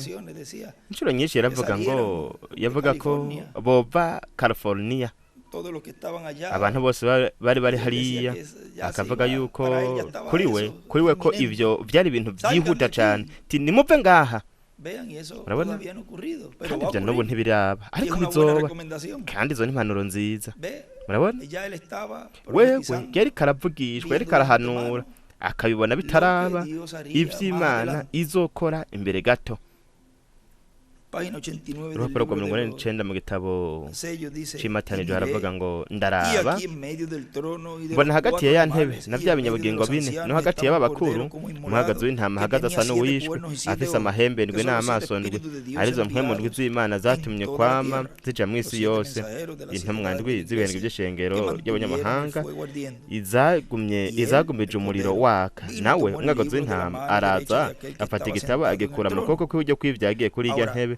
inshuro nyinshi yaravuga ngo, yavuga ko bova California abantu bose bari hariya, akavuga yuko kuri we ko ivyo byari ibintu byihuta cyane, ati nimuve ngaha. Urabona, kandi ibyo n'ubu ntibiraba, ariko bizoba, kandi izo ni impanuro nziza. Murabona, wewe yari karavugishwa, yari karahanura, akabibona bitaraba ivy'Imana izokora imbere gato. Urupapuro rwa 49 mu gitabo cy'Imataniro haravuga ngo ndaraba mbona hagati ya ntebe na bya binyabugingo bine no hagati y'abakuru umuhagazi w'intama hagaze asa n'uwishwe afise amahembe ndwi n'amaso ndwi, arizo mpwemu ndwi z'Imana zatumye kwama zija mu isi yose, intumwa ndwi z'ibihembwe by'ishengero ry'abanyamahanga izagumije umuriro waka. Nawe umwagazi w'intama araza afata igitabo agikura mu kuboko kw'iburyo kw'ivyagiye kuri irya ntebe.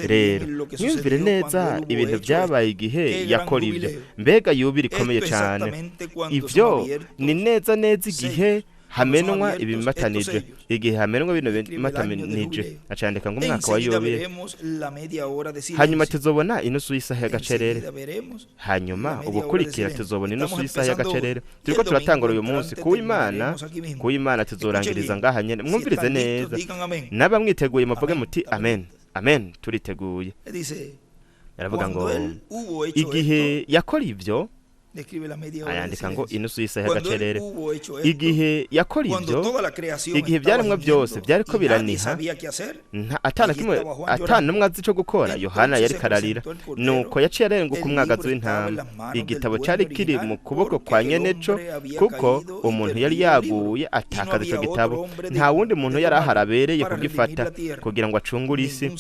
Rero mwumvire neza ibintu byabaye igihe yakora ibyo, mbega yubira ikomeye cyane. Ibyo ni neza igihe hamenwa ibimatanije, igihe hamenwa bino bimatanije acandika ngo umwaka wa Yubile. Hanyuma tuzobona inusu y'isaha y'agacerere, hanyuma ubukurikira tuzobona inusu y'isaha y'agacerere. Turiko turatangura uyu munsi kuw'Imana tuzorangiriza ngaha nyene. Mwumvirize neza, naba mwiteguye muvuge muti amen. Amen, turiteguye. Aravuga ngo igihe yakora ibyo, ayandika ngo inusu y'isaha y'agacerere. Igihe yakora ibyo, igihe byaremwa byose byari ko biraniha, atanumwe azi cyo gukora, Yohana yari kararira. Nuko yaciye arenguka umwagazi w'intama, igitabo cyari kiri mu kuboko kwa nyeneco, kuko umuntu yari yaguye atakaza icyo gitabo. Nta wundi muntu yari aharabereye kugifata kugira ngo acungure isi,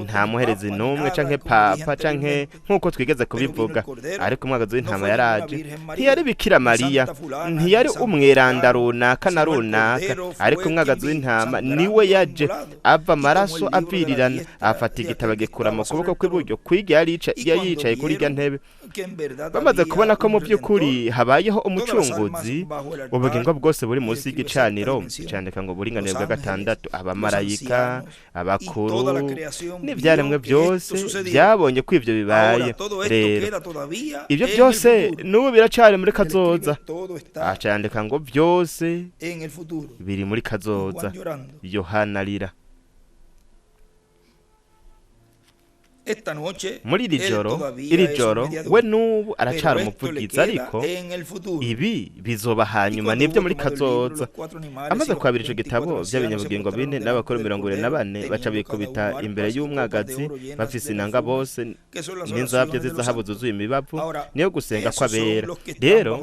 nta muherezi n'umwe canke papa canke nk'uko twigeze kubivuga. Ariko umwagazi w'intama yari ntiyari Bikira Mariya, ntiyari umweranda runaka na runaka, ariko umwagazi w'intama niwe yaje ava amaraso avirirana, afata igitabo agikura mu kuboko kw'iburyo kw'irya yicaye kuri irya ntebe. Bamaze kubona ko mu by'ukuri habayeho umucunguzi, ubugingo bwose buri munsi y'igicaniro, cyandika ngo buringanire bwa 6, abamarayika, abakuru n'ibyaremwe byose byabonye ko ivyo bibaye. Rero ibyo byose n'ubu biracari muri kazoza, acandika ngo byose biri muri kazoza. Yohana arira. Muri iri joro we n'ubu aracara umuvugizi, ariko ibi bizoba hanyuma nibyo muri kazoza. Amaze kwabira ico gitabo by'abinyabugingo bine n'abakuru 24 baca bikubita imbere y'umwagazi, bafise inanga bose n'inzabyo z'izahabu zuzuye imibavu, niyo gusenga kw'abera. Rero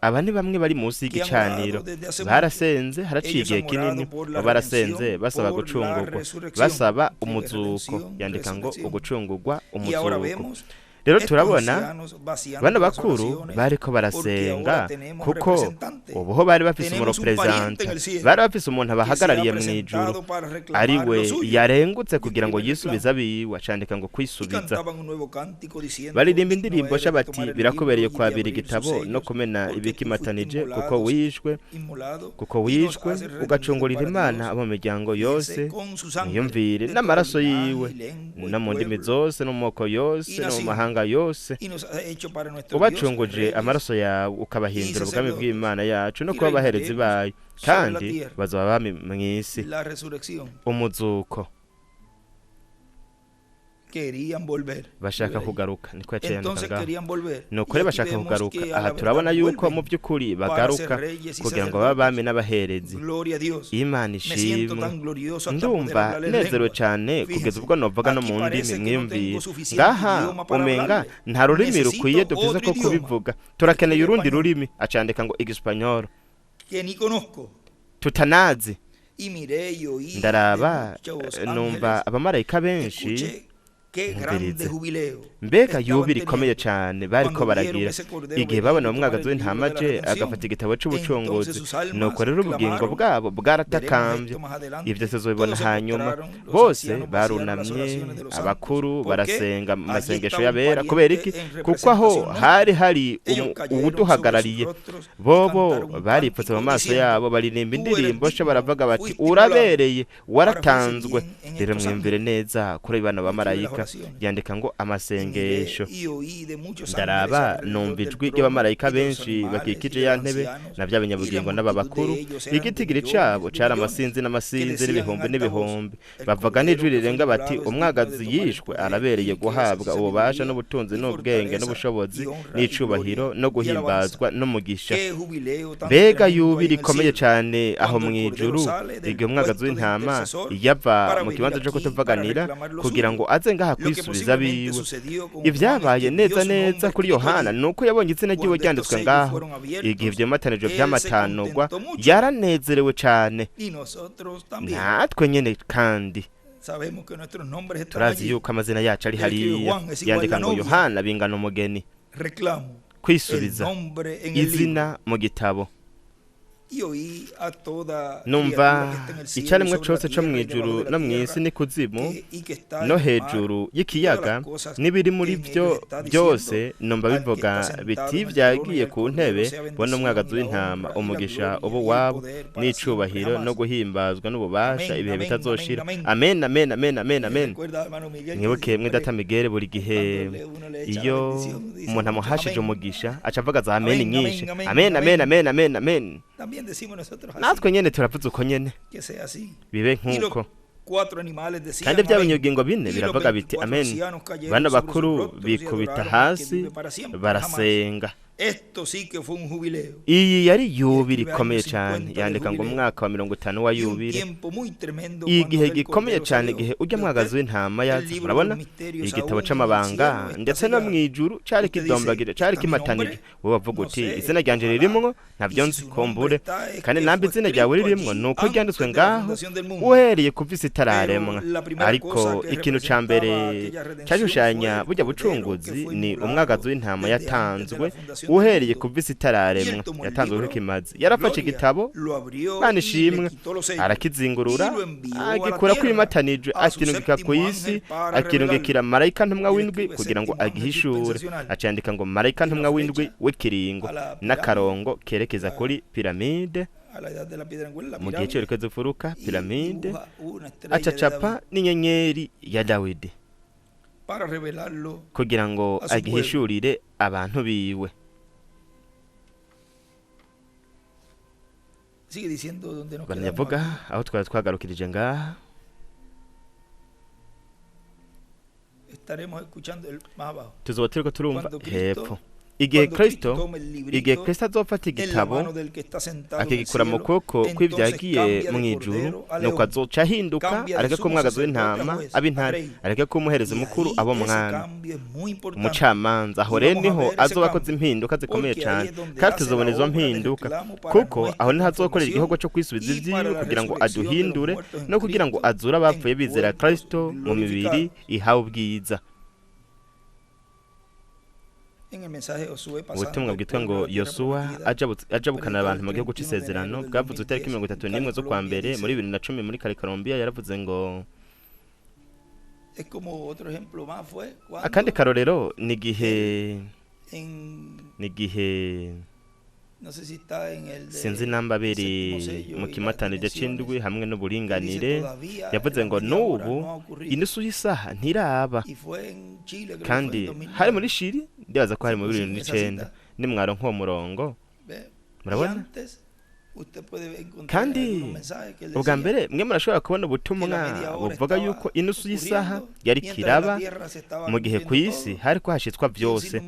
aba ni bamwe bari munsi y'igicaniro, barasenze haraciye igihe kinini, barasenze basaba gucungurwa, basaba umuzuko. Yandika ngo ugucungurwa umuzuko. Rero turabona bana bakuru bariko barasenga, kuko ubuho bari bafise umurepresente, bari bafise umuntu abahagarariye mu ijuru, ari we yarengutse kugira ngo yisubiza biwe, acandika ngo kwisubiza. Baririmba indirimbo bati birakubereye kwabira igitabo no kumena ibikimatanije, kuko wishwe ugacungurira Imana abo miryango yose, niyumvire n'amaraso yiwe no mu ndimi zose no mu moko yose no mu mahanga yose, ubacunguje amaraso yawe ukabahindura ubwami bw'Imana yacu no kuba abaherezi bayo, kandi bazoba bami mw'isi. Umuzuko bashaka kugaruka, niko yaciye yandika ngaho. Nuko rero bashaka kugaruka, aha turabona yuko mu by'ukuri bagaruka kugira ngo babe bami n'abaherezi. Imana ishimwe. Ndumva nezerewe cyane kugeza ubwo novuga no mu ndimi mwiyumvire. Ngaha umenga nta rurimi rukwiye dufise ko kubivuga, turakeneye urundi rurimi. Acandika ngo Igispanyol tutanazi. Ndaraba numva abamarayika benshi mbega Yubile ikomeye cyane bariko baragira, igihe babona umwagazi w'intama aje agafata igitabo cy'ubucunguzi. Nuko rero ubugingo bwabo bwaratakambye. Ibyo tuzobibona hanyuma. Bose barunamye, abakuru barasenga mu masengesho y'abera. Kubera iki? Kuko aho hari uwuduhagarariye, bobo baripfutse mu maso yabo, baririmba indirimbo baravuga bati urabereye, waratanzwe. Rero mwumvire neza kuri bana bamarayika marayika yandika ngo amasengesho. Ndaraba numva ijwi ry'abamarayika benshi bakikije ya ntebe na bya binyabugingo n'ababakuru, igitigiri cabo cari amasinzi n'amasinzi n'ibihumbi n'ibihumbi, bavuga n'ijwi rirenga bati umwagazi yishwe arabereye guhabwa ububasha n'ubutunzi n'ubwenge n'ubushobozi n'icubahiro no guhimbazwa n'umugisha. Mbega yubiri rikomeye cane aho mwijuru igihe umwagazi w'intama yava mu kibanza cyo kutuvaganira kugira ngo aze ngaha kwisubiza biwe. Ivyabaye neza neza kuri Yohana nuko yabonye izina ryiwe ryanditswe ngaho, igihe vyamatanijwe vy'amatanurwa yaranezerewe cane. Natwe nyene kandi turazi yuko amazina yacu ari hariya yandika ngo Yohana bingana umugeni, kwisubiza izina mu gitabo. Numva icyaremwe cyose cyo mu ijuru no mu isi n'ikuzimu no hejuru y'ikiyaga n'ibiri muri byo byose, numva bivuga biti vyagiye ku ntebe bona umwagazi w'intama, umugisha ubu wabo n'icubahiro no guhimbazwa n'ububasha ibihe bitazoshira. Amen, amen, amen, amen, amen. Mwibuke mwe data Migere, buri gihe iyo umuntu amuhashije umugisha aca avuga za amen nyinshi, amen, amen, amen, amen, amen. Natwe nyene turavuze uko nyene bibe nk'uko. Kandi bya binyabugingo bine biravuga biti amen. Bana bakuru bikubita hasi barasenga. Iyi yari yubiri ikomeye cyane, yandika ngo umwaka wa 50 wa yubiri, igihe gikomeye cyane, igihe ujya mwagazi w'intama yaza. Murabona igitabo c'amabanga ndetse no mwijuru cari kidombagire, cari kimatanije. Wowe bavuga uti izina ryanje ririmwo ntavyo nzi kombure, kandi nambe izina ryawe ririmwo nuko ryanditswe ngaho uhereye kuvisa itararemwa. Ariko ikintu ca mbere cyashushanya burya bucunguzi ni umwagazi w'intama yatanzwe uhereye kuvisa itararemwa, yatanzwe nk'ikimazi. Yarafashe igitabo banishimwe arakizingurura agikura kwimatanijwe, akirungika ku isi, akirungikira marayika ntumwa w'indwi kugira ngo agihishure. Acandika ngo marayika ntumwa w'indwi w'ikiringo n'akarongo kerekeza kuri piramide. Mu gihe cyo rikazufuruka piramide acacapa n'inyenyeri ya Dawidi kugira ngo agihishurire abantu biwe. Baravuga aho twari twagarukirije ngaha, tuzoba turiko turumva hepfo igihe Kristo azofata igitabo akigikura mu kuboko kw'ivyagiye mu ijuru, nuko azoca ahinduka areke ko umwagazi w'intama ab'intare, areke ko umuhereza mukuru abo mwana umucamanza. Aho rero niho azoba akoze impinduka zikomeye cyane, kandi tuzobona izo mpinduka kuko aho niho azokorera igihugu cyo kwisubiza ivyiwe kugira ngo aduhindure no kugira ngo azure abapfuye bizera Kristo mu mibiri ihawe ubwiza. Ubutumwa bwitwa ngo Yosuwa ajabukana abantu mu gihugu c'isezerano bwavuze itariki 31 zo kwa mbere muri 2010 muri Colombia. Yaravuze ngo akandi karorero ni gihe sinzi namba biri mu kimatanije c'indwi hamwe n'uburinganire. Yavuze ngo n'ubu inusu y'isaha ntiraba, kandi hari muri Shiri, ndibaza ko hari mu 2009 nimwaro nko murongo. Murabona kandi ubwa mbere mwe murashobora kubona ubutumwa buvuga yuko inusu y'isaha yari kiraba mu gihe ku isi hari ko hashitswa byose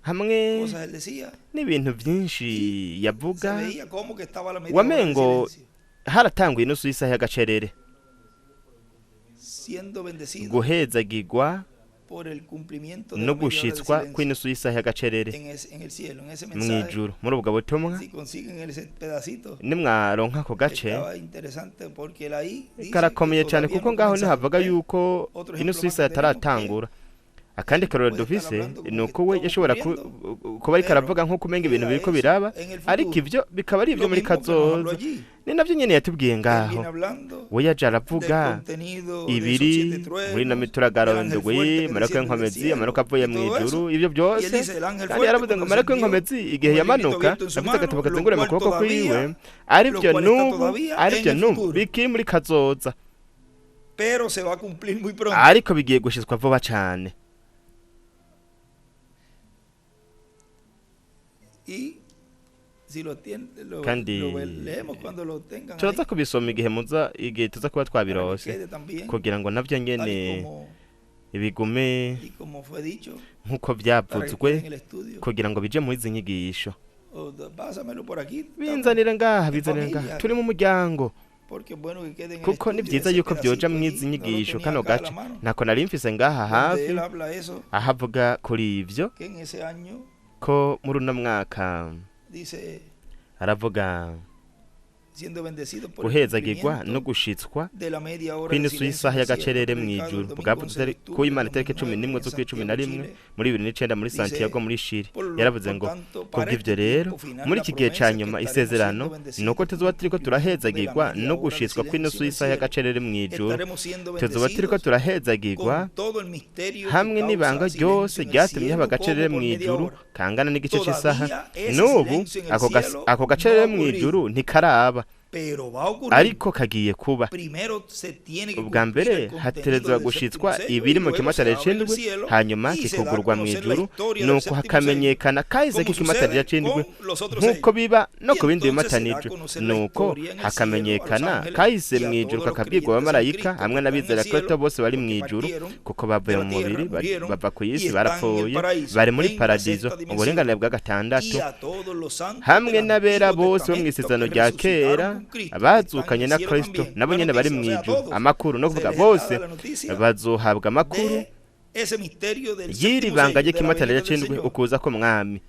hamwe n'ibintu byinshi yavuga. Wamengo haratangwa inusu y'isaha y'agacerere, guhezagirwa no gushitswa kw'inusu y'isaha y'agacerere mwijuru. Muri ubwo butumwa nimwaronka ko gace karakomeye cyane, kuko ngaho nihavuga yuko inusu y'isaha yataratangura. Akandi karoro dufise nuko we yashobora kuba ariko aravuga nko kumenga ibintu biriko biraba, ariko ivyo bikaba ari ivyo muri kazoza. Ni navyo nyene yatubwiye ngaho. We yaje aravuga ibiri muri na mituragarondowe marako y'inkomezi, amarako avuye mu ijuru, ivyo byose. Kandi yaravuze ngo marako y'inkomezi igihe yamanuka afite agatabo kazengura mu kuboko kwiwe, arivyo n'ubu bikiri muri kazoza. pero se va a cumplir muy pronto. ariko bigiye gushitswa vuba cyane. Y si lo Kandi leemos cuando lo tengan tuza ahí, kubisoma igihe tuza kuba para que twabirose quede también, kugira ngo navyo tal y nyene como, ibigume y como fue dicho, nk'uko para que quede en byavuzwe el estudio. kugira ngo bije mu izi nyigisho. Pásamelo por aquí, Binzanire ngaha, bizanire familia. ngaha, turi mu muryango. porque es bueno que quede en el Kuko ni estudio byiza ese yuko byoja mu pedacito izi ahí, no lo nyigisho tenía kano acá a la gace mano, ntako nari mfise ngaha donde hafi él habla eso, aho avuga kuri ivyo que en ese año ko muri uno mwaka dice, aravuga siendo bendecido por el guhezagirwa no cumplimiento gushitswa de la media hora de kw'inusu silencio y'isaha en el cielo, y'agacerere mu predicado el ijuru domingo bwavuze 11 de octubre ku del Imana itariki 11 2009 en z'ukwi Santiago, 11 Chile. muri 2009 muri Dice, Santiago muri Chile por lo yaravuze ngo tanto, para kubw'ivyo este rero tiempo final, muri la iki gihe promesa ca que nyuma estaremos isezerano siendo bendecidos nuko por tuzoba el turiko cumplimiento de la turahezagirwa media no hora de gushitswa kw'inusu silencio en el y'isaha cielo. y'agacerere mu ijuru Estaremos siendo tuzoba turiko bendecidos turahezagirwa con todo el misterio hamwe que n'ibanga causa ryose silencio en el ryatumye haba cielo agacerere como mu por media ijuru hora. kangana n'igice cy'isaha Todavía ese n'ubu silencio en el cielo ako gacerere no ha mu ocurrido, ijuru ntikaraba pero va a ocurrir. ariko kagiye kuba. Primero se tiene que ubwa cumplir mbere el contenido haterezwa del gushitswa séptimo sello, ibiri y mu luego se kimatare abre el c'indwi cielo hanyuma y se da a kikugururwa mu conocer la ijuru historia del nuko séptimo hakamenyekana kahise como k'ikimatare sucede c'indwi con los otros nk'uko sellos. biba no Y ku bindi entonces se da a bimatanije conocer la nuko historia en el hakamenyekana cielo a los ángeles kahise y a mu ijuru todos los kakabwirwa creyentes en abamarayika Cristo hamwe que n'abizera están en el Kristo bose bari mu cielo, ijuru porque partieron kuko bavuye de mu la tierra, mubiri murieron bava ku y isi están en el barapfuye paraíso, bari muri en la paradizo sexta mu burenganire bwa y gatandatu a todos los santos hamwe del n'abera Antiguo bose bo mu Testamento isezerano que rya resucitaron kera con Cristo, abazukanye están en na el cielo Kristo también. nabo Buena nyene bari noticia, mu o sea, ijuru todos amakuru no se kuvuga les bose da la noticia bazohabwa amakuru de ese misterio del y'iri séptimo banga sello, de la ry'ikimatare venida del c'indwi Señor, ukuza k'umwami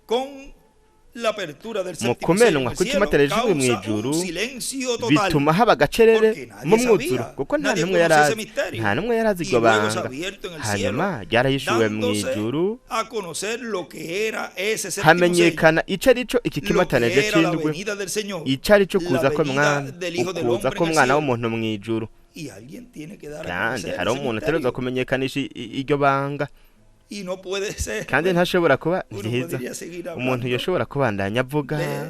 con la apertura del mu séptimo sello kumenwa en el cielo, kw'ikimatare c'indwi mu causa ijuru un silencio total. bituma haba agacerere Porque nadie mu mwuzuro sabía, kuko nta nadie n'umwe conocía ese yarazi misterio. nta n'umwe yarazi Y iryo luego se banga abierto en el hanyuma cielo, ryarahishuwe mu dándose ijuru a conocer lo que era ese séptimo sello, hamenyekana ico arico iki lo kimatare que era la c'indwi venida del Señor, ico arico la kuza venida kw'umwami del Hijo del ukuza Hombre en el kw'umwana cielo. w'umuntu mu ijuru Y alguien tiene que dar a kandi conocer hari ese umuntu ategerezwa misterio. kumenyekanisha iryo banga Y no puede ser, kandi ntashobora kuba uno vyiza podría seguir umuntu hablando yoshobora kubandanya avuga de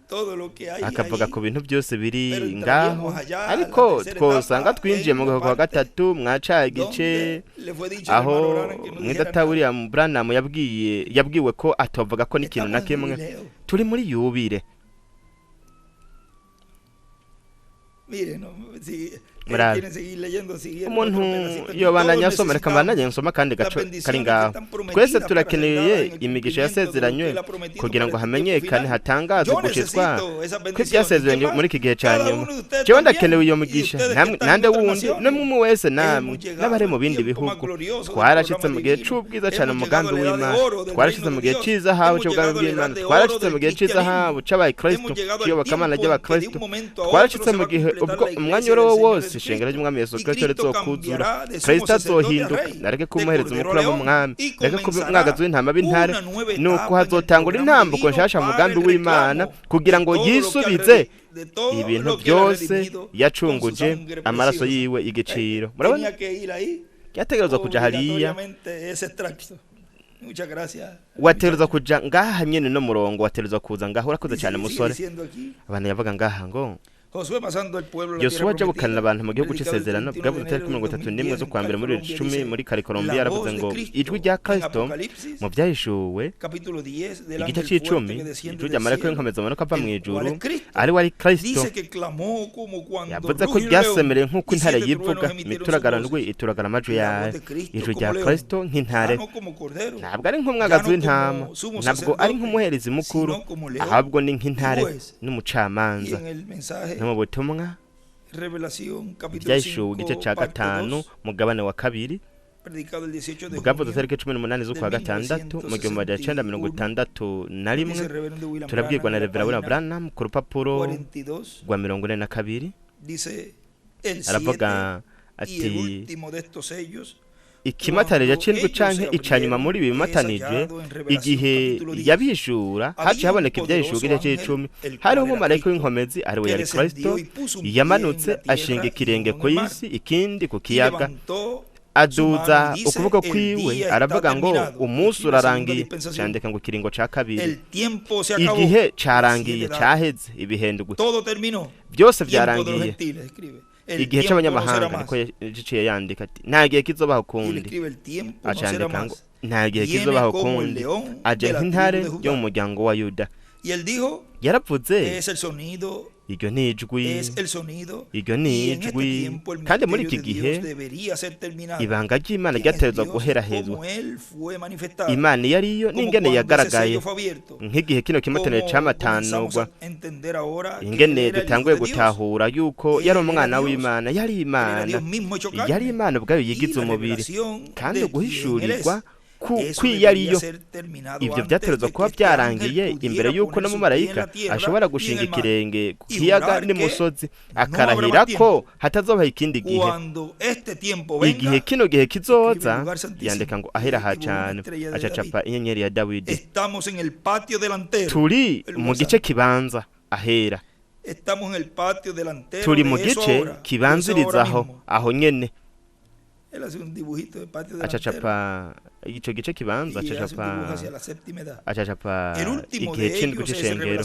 todo lo que hay akavuga ahí, ku bintu byose biri pero ngaho entraríamos allá a la ariko tercera twosanga etapa, twinjiye mu en la gahugu wa parte gatatu mwa ca gice donde le fue dicho al aho hermano Branham que no dijera mwidata nada. William Branham yabwiwe ko atovuga ko n'ikintu na Estamos en kimwe jubileo. turi muri yubire. Mire, no, si Murabe. quieren seguir leyendo, siguieron umuntu otro pedacito aquí. yobandanya Todos asoma reka necesitamos mbandanye nsoma kandi las gaco bendiciones kari que ngaho están prometidas twese para ser turakeneye dadas en el imigisha cumplimiento de lo yasezeranywe que él ha prometido kugira ngo para este tiempo hamenyekane final. hatangazwe Yo gushitswa necesito esas ko bendiciones. ibyasezeranywe ¿Qué más? muri iki gihe ca Cada nyuma uno de ustedes jewe también, ndakenewe iyo y migisha ustedes que están nande en otras wundi naciones. n'umwe wese namwe Hemos llegado n'abari mu al bindi tiempo más bihugu glorioso del twarashitse programa mu gihe divino. c'ubwiza cane Hemos umugambi llegado a la edad de w'Imana oro del twarashitse reino mu de gihe Dios. c'izahabu Hemos c'ubwami llegado a la edad bw'Imana de oro twarashitse del mu gihe c'izahabu cristianismo. c'abayikristo Hemos llegado al c'iyobokamana tiempo en que de ry'abakristo un momento a otro twarashitse se mu va a gihe completar ubwo la umwanya iglesia uwo del Señor wose Jesucristo. ishengero ry'umwami Yesu Y Kristo Cristo rizokuzura cambiará de sumo Kristo sacerdote a azohinduka rey, nareke de kumuhereza cordero umukuru a león, w'umwami y nareke kuba comenzará umwagazi w'intama b'intare una nueva nuko etapa en el hazotangura programa intambuko divino nshasha mu para mugambi el w'Imana reclamo kugira ngo de todo lo que yisubize de todo ibintu lo que él ha byose redimido con su yacunguje sangre amaraso preciosa. yiwe y'igiciro murabona Tenía que ir ahí yategerezwa kuja hariya obligatoriamente ese extracto. Muchas gracias. wategerezwa kuja ngaha nyene no murongo wategerezwa kuza ngaha urakoze cyane Sigue musore diciendo aquí, abantu yavuga ngaha ngo Josué pasando el pueblo la Yosuwa tierra ajabukanira abantu mu gihugu predicado el c'isezerano 21 bwavuze de tariki enero del 31 z'ukwa mbere muri Colombia, 10 dice, muri kari Colombia la yaravuze voz ngo de Cristo ijwi rya en Kristo Apocalipsis, mu byahishuwe capítulo 10 del igice ángel c'icumi fuerte que desciende ijwi del rya marayika cielo, w'inkomezi amanuka ava mu el ijuru cual es Cristo. ari wari Kristo Dice que clamó como cuando yavuze ko ruge un ryasemereye león, nk'uko y intare 7 yivuga truenos emitieron imituragara sus ndwi voces. ituragara amajwi La yayo voz de Cristo ijwi como rya león, Kristo nk'intare ya no como cordero, ntabwo ari nk'umwagazi ya no w'intama como sumo ntabwo ari sacerdote, nk'umuherezi mukuru sino como león ahubwo ni nk'intare y juez. Y n'umucamanza en el mensaje no mu butumwa Revelación capítulo byashuwe igice 5 ca parte gatanu 2 mugabane wa kabiri predicado el 18 de bwavuze junio tariki 18 z'ukwa gatandatu mu gihumbi magana cenda mirongo itandatu na rimwe dice el reverendo William turabwirwa na Branham en la Revera William página Branham ku rupapuro 42 rwa 42 dice el 7 aravuga y el ati último de estos sellos ikimatanije c'indwi canke ica muri ibi bimatanije igihe yabishura haciye haboneka ibyahishurwa igice c'icumi hariho umumarayika w'inkomezi ari we yari Kristo yamanutse ashinga ikirenge ku isi ikindi ku kiyaga aduza ukuboko kwiwe aravuga ngo umunsi urarangiye cyandika ngo ikiringo ca kabiri igihe carangiye caheze ibihendwe todo terminó byose tiempo de los byarangiye gentiles escribe igihe cy'abanyamahanga niko yiciye yandika ati nta gihe kizobaho kundi acandika ngo nta gihe kizobaho kundi aje nk'intare yo mu muryango wa Yuda yaravuze iryo ni ijwi kandi muri iki gihe ibanga ry'Imana ryategerezwa guherahezwa. Imana iyo ariyo n'ingene yagaragaye nk'igihe kino kimataniro cy'amatanurwa, ingene dutanguye gutahura yuko yari umwana w'Imana, yari Imana ubwayo yigize umubiri, kandi guhishurirwa kwiyariyo ibyo byaterezwa kuba byarangiye imbere yuko n'umumarayika ashobora gushinga ikirenge ku kiyaga n'imusozi akarahira ko hatazobaho ikindi gihe. Igihe kino gihe kizoza yandika ngo ahera cyane, acacapa inyenyeri ya Dawidi. Turi mu gice kibanza ahera, turi mu gice kibanzirizaho aho nyene. Acacapa ico gice kibanza acacapa igihe c'indwi c'ishengero.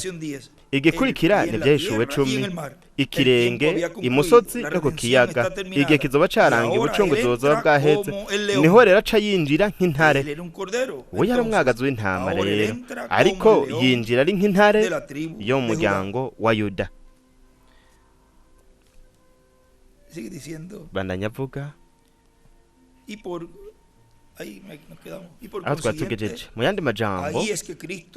Igikurikira nivyahishuwe 10, ikirenge, imusozi no ku kiyaga. Igihe kizoba carangiye ubucunguzi buzoba bwaheze, niho rero aca yinjira nk'intare. We yari umwagazi w'intama rero, ariko yinjira ari nk'intare yo mu muryango wa Yuda. Bandanya avuga aho twatugejeje. Mu yandi majambo,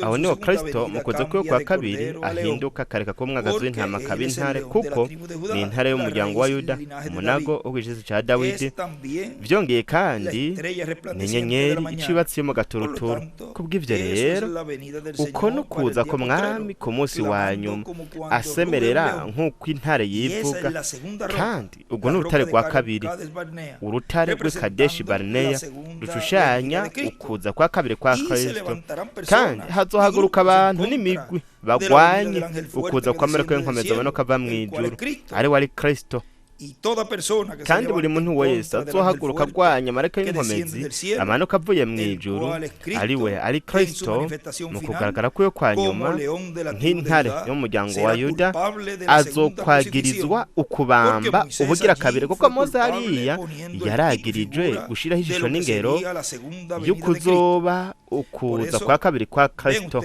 aho niho Kristo mu kuza kwe kwa kabiri ahinduka akareka ko umwagazi w'intama kaba intare, kuko ni intare y'umuryango wa Yuda, umunago w'igishitsi ca Dawidi. Vyongeye kandi ni inyenyeri icibatsi yo mu gaturuturu. Kubw'ivyo rero, uko no kuza ko mwami ku munsi wa nyuma asemerera nk'uko intare yivuga, kandi ubwo ni urutare rwa kabiri, urutare rw'i Kadeshi Barineya, rushushanya ukuza kwa kabiri kwa Kristo. Kandi hazohaguruka abantu n'imigwi bagwanye ukuza kwa marayika w'inkomezi aboneka ava mw'ijuru, ari wari Kristo. Kandi buri muntu wese azohaguruka agwanya marayika w'inkomezi amanuka avuye mw'ijuru, ari Kristo, mu kugaragara kwe kwa nyuma nk'intare yo mu muryango wa Yuda, azokwagirizwa ukubamba ubugira kabiri, kuko Mose hariya yaragirijwe gushiraho ishusho n'ingero y'ukuzoba ukuza kwa kabiri kwa Kristo.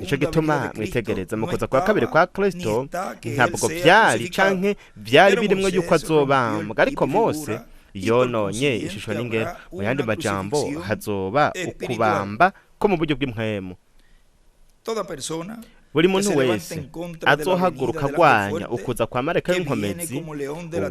Ico gituma mwitegereza mu kuza kwa kabiri kwa Kristo ntabwo byari canke byari birimwe yuko azobambwa, ariko Mose yononye ishusho n'ingero. Mu yandi majambo, hazoba ukubamba ko mu buryo bw'impwemu. Buri muntu wese azohaguruka agwanya ukuza kwa marayika w'inkomezi,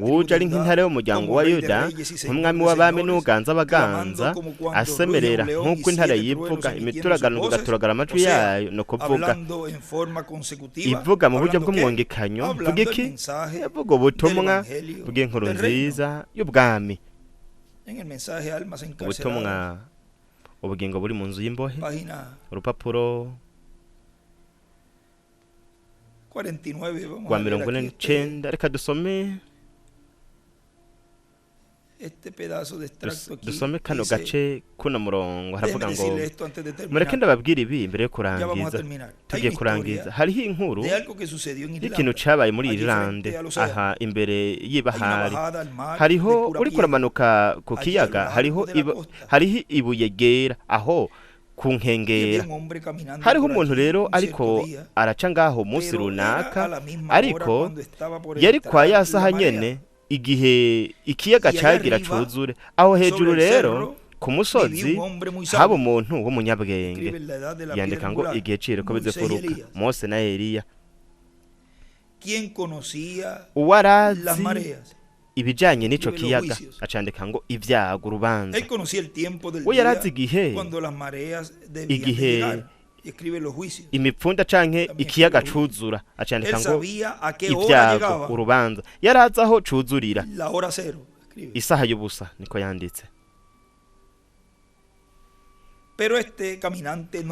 uwuje ari nk'intare y'umuryango wa Yuda, nk'umwami w'abami n'uganza abaganza, asemerera nk'uko intare yivuga, imituragano igaturagara amajwi yayo, no kuvuga ivuga mu buryo bw'umwongekanyo. Vuga iki? Yavuga ubutumwa bw'inkuru nziza y'ubwami, ubutumwa ubugingo buri mu nzu y'imbohe. Urupapuro kwa 49. Reka dusome kano gace kuno murongo. Haravuga ngo mureke ndababwira ibi imbere yo kurangiza. Tugiye kurangiza, hariho inkuru y'ikintu cabaye muri Irlande, aha imbere y'ibahari. Hariho uri kuramanuka ku kiyaga, hariho ibuye ryera aho ku nkengera. Hariho umuntu rero ariko araca ngaho munsi runaka, ariko yari kwa yasaha nyene igihe ikiyaga cagira cuzure. Aho hejuru rero ku musozi haba umuntu w'umunyabwenge, yandika ngo igihe cire ko bizefuruka, Mose na Eliya. Uwarazi ibijanye n'ico kiyaga acandika ngo ibyago urubanza. We yarazi igihe imipfunda canke ikiyaga cuzura, acandika ngo ibyago urubanza. Yarazi aho cuzurira, isaha y'ubusa, niko yanditse.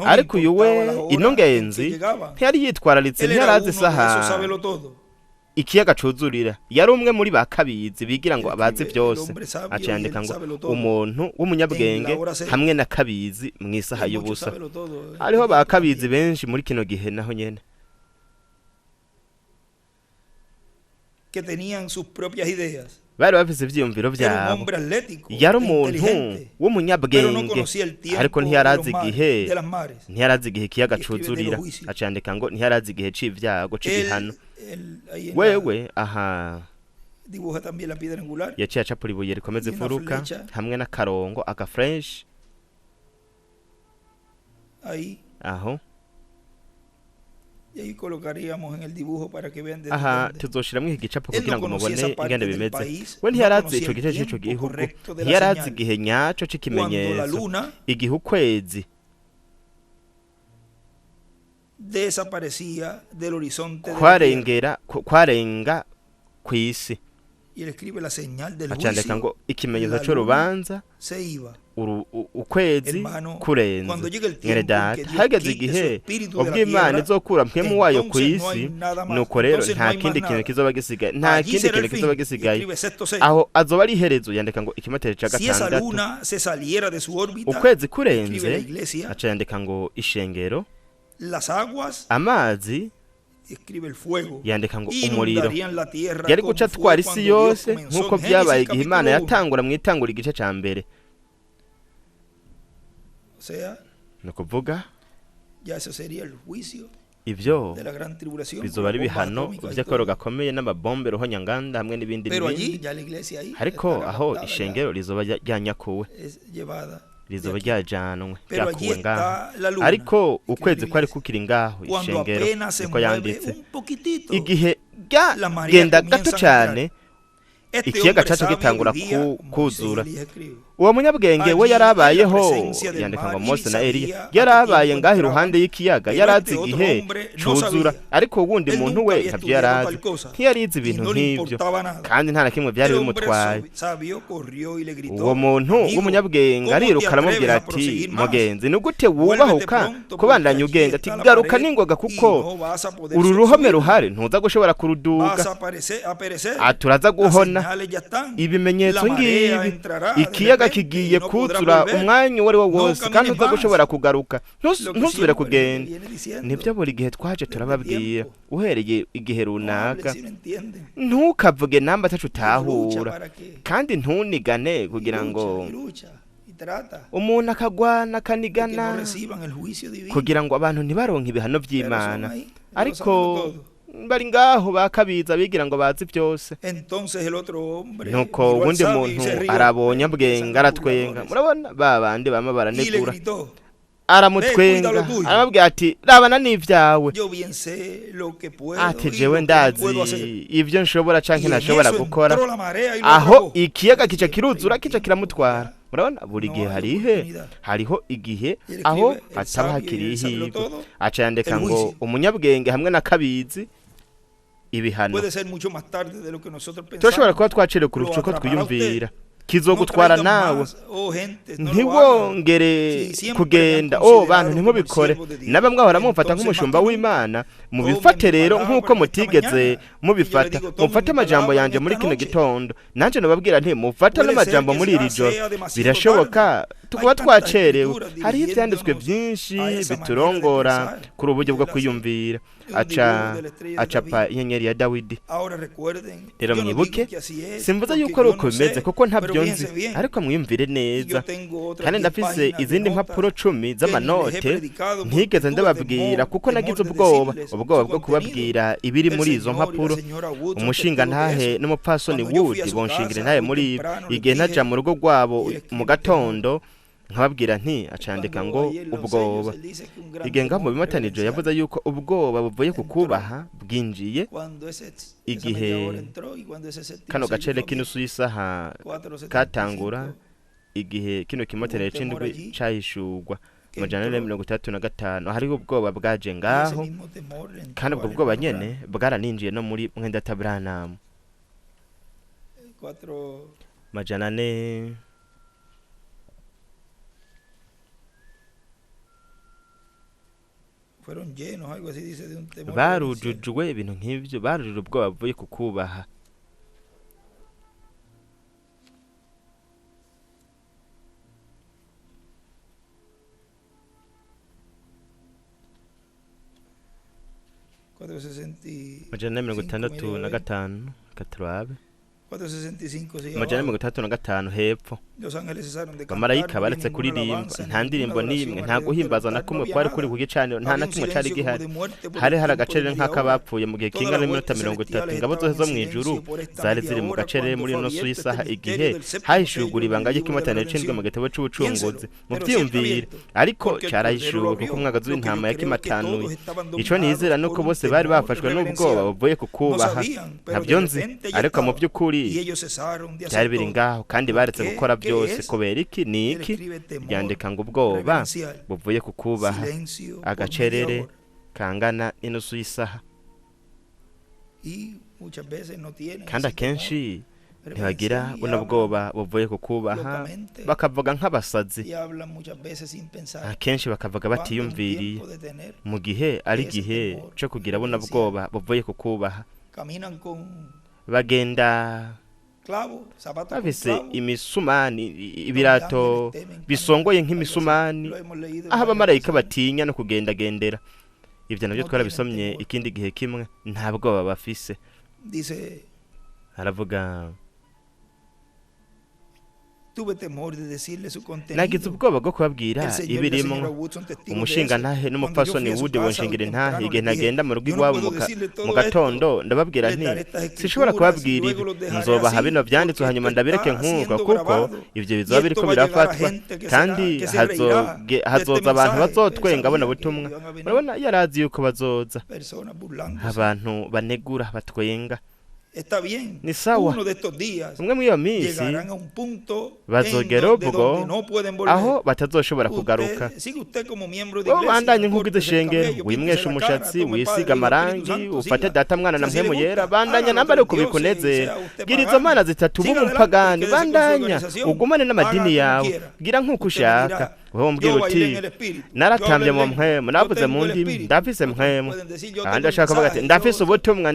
Ariko uyu we inongenzi ntiyari yitwararitse, ntiyarazi isaha ikiyaga cuzurira. Yari umwe muri bakabizi bigira ngo abazi byose, acandika ngo umuntu w'umunyabwenge hamwe na kabizi mw'isaha y'ubusa. Hariho bakabizi benshi muri kino gihe naho nyene. que tenían sus propias ideas. bari bafise ivyiyumviro vyabo. Yari umuntu w'umunyabwenge, ariko ntiyarazi igihe ikiyaga cuzurira. Acandika ngo ntiyarazi igihe c'ivyago c'ibihano. Wewe aha yaciye acapura ibuye rikomeza imfuruka hamwe n'akarongo French aho aha tuzoshiramwo iki gicapo kugira ngo mubone ingene bimeze. We ntiyarazi ico gice c'ico gihugu, ntiyarazi igihe nyaco c'ikimenyetso, igihe ukwezi kwarenga kw'isi. Acandika ngo ikimenyetso c'urubanza ukwezi kurenze. Mwene data, hageze igihe ubwo Imana izokura mpwemu wayo kw'isi, nuko rero nta kindi kintu kizoba gisigaye, aho azoba ari iherezo. Yandika ngo ikimatero ca gatandatu ukwezi kurenze. Acandika ngo ishengero, amazi, yandika ngo umuriro yari guca twara isi yose nk'uko byabaye igihe Imana yatangura mu itangura igice ca mbere. Ni ukuvuga ivyo bizoba ari ibihano vy'akoro gakomeye n'amabombe ruhonyanganda hamwe n'ibindi n'ibindi. Ariko aho ishengero rizoba ryanyakuwe, rizoba ryajanwe ryakuwe ngaho. Ariko ukwezi kwari kukiri ngaho ishengero, niko yanditse. Igihe genda gato cane ikiyaga cacu gitangura kuzura. Uwo munyabwenge we yarabayeho, yandika ngo Mose na Eliya yarabaye ngaho iruhande y'ikiyaga, yarazi igihe cuzura. Ariko uwundi muntu we ntavyo yarazi, ntiyarizi ibintu nk'ivyo, kandi nta na kimwe vyari bimutwaye. Uwo muntu w'umunyabwenge ariruka aramubwira ati, mugenzi, ni gute wubahuka kubandanya ugenda? Ati, garuka n'ingoga kuko uru ruhome ruhari ntuza gushobora kuruduga, turaza guhona. Ibimenyetso ngibi, ikiyaga kigiye kuzura umwanya uwo ari wo wose, kandi ntuza gushobora kugaruka, ntusubire kugenda. Nibyo buri gihe twaje turababwira, uhereye igihe runaka ntukavuge namba atacu utahura, kandi ntunigane kugira ngo umuntu akagwana akanigana kugira ngo abantu ntibaronke ibihano vy'Imana. Ariko bari ngaho bakabiza bigira ngo bazi byose. Nuko ubundi muntu arabonye abwenga aratwenga. Murabona babandi bama baranegura, aramutwenga arababwira ati, rabana n'ivyawe. Ati, jewe ndazi ivyo nshobora canke ntashobora gukora. Aho ikiyaga kica kiruzura, kica kiramutwara. Murabona buri gihe hariho igihe aho hataba hakiri ihigo. Aca yandika ngo umunyabwenge hamwe na kabizi ibihano. Turashobora kuba twacere kurusha uko twiyumvira. Kizogutwara nawe, ntiwongere kugenda. Bantu ntimubikore. Na bamwe bahora mumfata nk'umushumba w'Imana, mubifate rero nk'uko mutigeze mubifata. Mufate amajambo yanje muri kino gitondo, nanje nababwira nti mufata n'amajambo muri iri joro. Birashoboka tukuba twacerewe. Hariho ivyanditswe vyinshi biturongora kuri uburyo bwo kwiyumvira. Acapa inyenyeri ya Dawidi. Rero mwibuke, simvuze yuko ari uko bimeze kuko ntabyo nzi, ariko mwiyumvire neza. Kandi ndafise izindi mpapuro 10 z'amanote ntigeze ndababwira kuko nagize ubwoba bwo kubabwira ibiri muri izo mpapuro. Umushinga ntahe n'umupfasoni Wood bonshingire ntahe muri igihe naja mu rugo rwabo mu gatondo, nkababwira nti acandika ngo ubwoba. Igenga mu bimatanije yavuze yuko ubwoba buvuye ku kubaha bwinjiye igihe kano gacere k'inusu y'isaha katangura, igihe kino kimotere c'indwi cahishurwa 1935. Hariho ubwoba bwaje ngaho, kandi ubwo bwoba nyene bwaraninjiye no muri Mwenda Branham 400 barujujwe ibintu nk'ivyo, barujujwe ubwoba buvuye ku kubaha. Majana 65 katurabe 465 se amajana 35 hepfo abamarayika baretse kuririmba nta ndirimbo n'imwe nta guhimbaza na kumwe kwari kuri ku gicaniro nta na kimwe cari gihari hari agacerere nk'akabapfuye mu gihe kingana n'iminota 30 ingabo zose zo mwijuru zari ziri mu gacerere muri no suyisaha igihe hahishugura ibanga ry'ikimotane cindwe mu gitabo c'ubucunguzi mu vyiyumvire ariko cyarahishuwe kuko umwagazi w'intama yakimatanuye ico nizera nuko bose bari bafashwe n'ubwoba buvuye ku kubaha ntabyo nzi ariko mu by'ukuri byari biri ngaho kandi baretse gukora byose kubera iki ni iki byandika ngo ubwoba buvuye ku kubaha agacerere kangana inusu y'isaha kandi akenshi ntibagira buno bwoba buvuye ku kubaha bakavuga nk'abasazi akenshi bakavuga batiyumviriye mu gihe ari igihe cyo kugira buno bwoba buvuye ku kubaha bagenda bafise imisumani ibirato bisongoye nk'imisumani aho abamarayika batinya no kugendagendera ibyo nabyo twarabisomye ikindi gihe kimwe nta bwoba bafise aravuga nagize ubwoba bwo kubabwira ibirimo umushinga ntahe n'umupfasoni wude wonshingira ntahe igihe ntagenda mu rugo iwabo mu gatondo ndababwira nti sishobora kubabwira ibi nzobaha bino byanditswe hanyuma ndabireke nk'uko kuko ibyo bizoba biriko birafatwa kandi hazoza abantu bazotwenga bona butumwa urabona yarazi yuko bazoza abantu banegura batwenga ni sawa umwe muri iyo minsi bazogera ubwo aho batazoshobora kugaruka bandanye nk'uko idashengera wimwesha umushatsi wisiga amarangi ufate data mwana na mpemu yera bandanya nambare uko bikunezera gira izo mana zitatu b'umupagani bandanya ugumane n'amadini yawe gira nk'uko ushaka wowe mbwira uti naratambye mu mpemu navuze mu ndimi ndafise mpemu ahandi ashaka kuvuga ati ndafise ubutumwa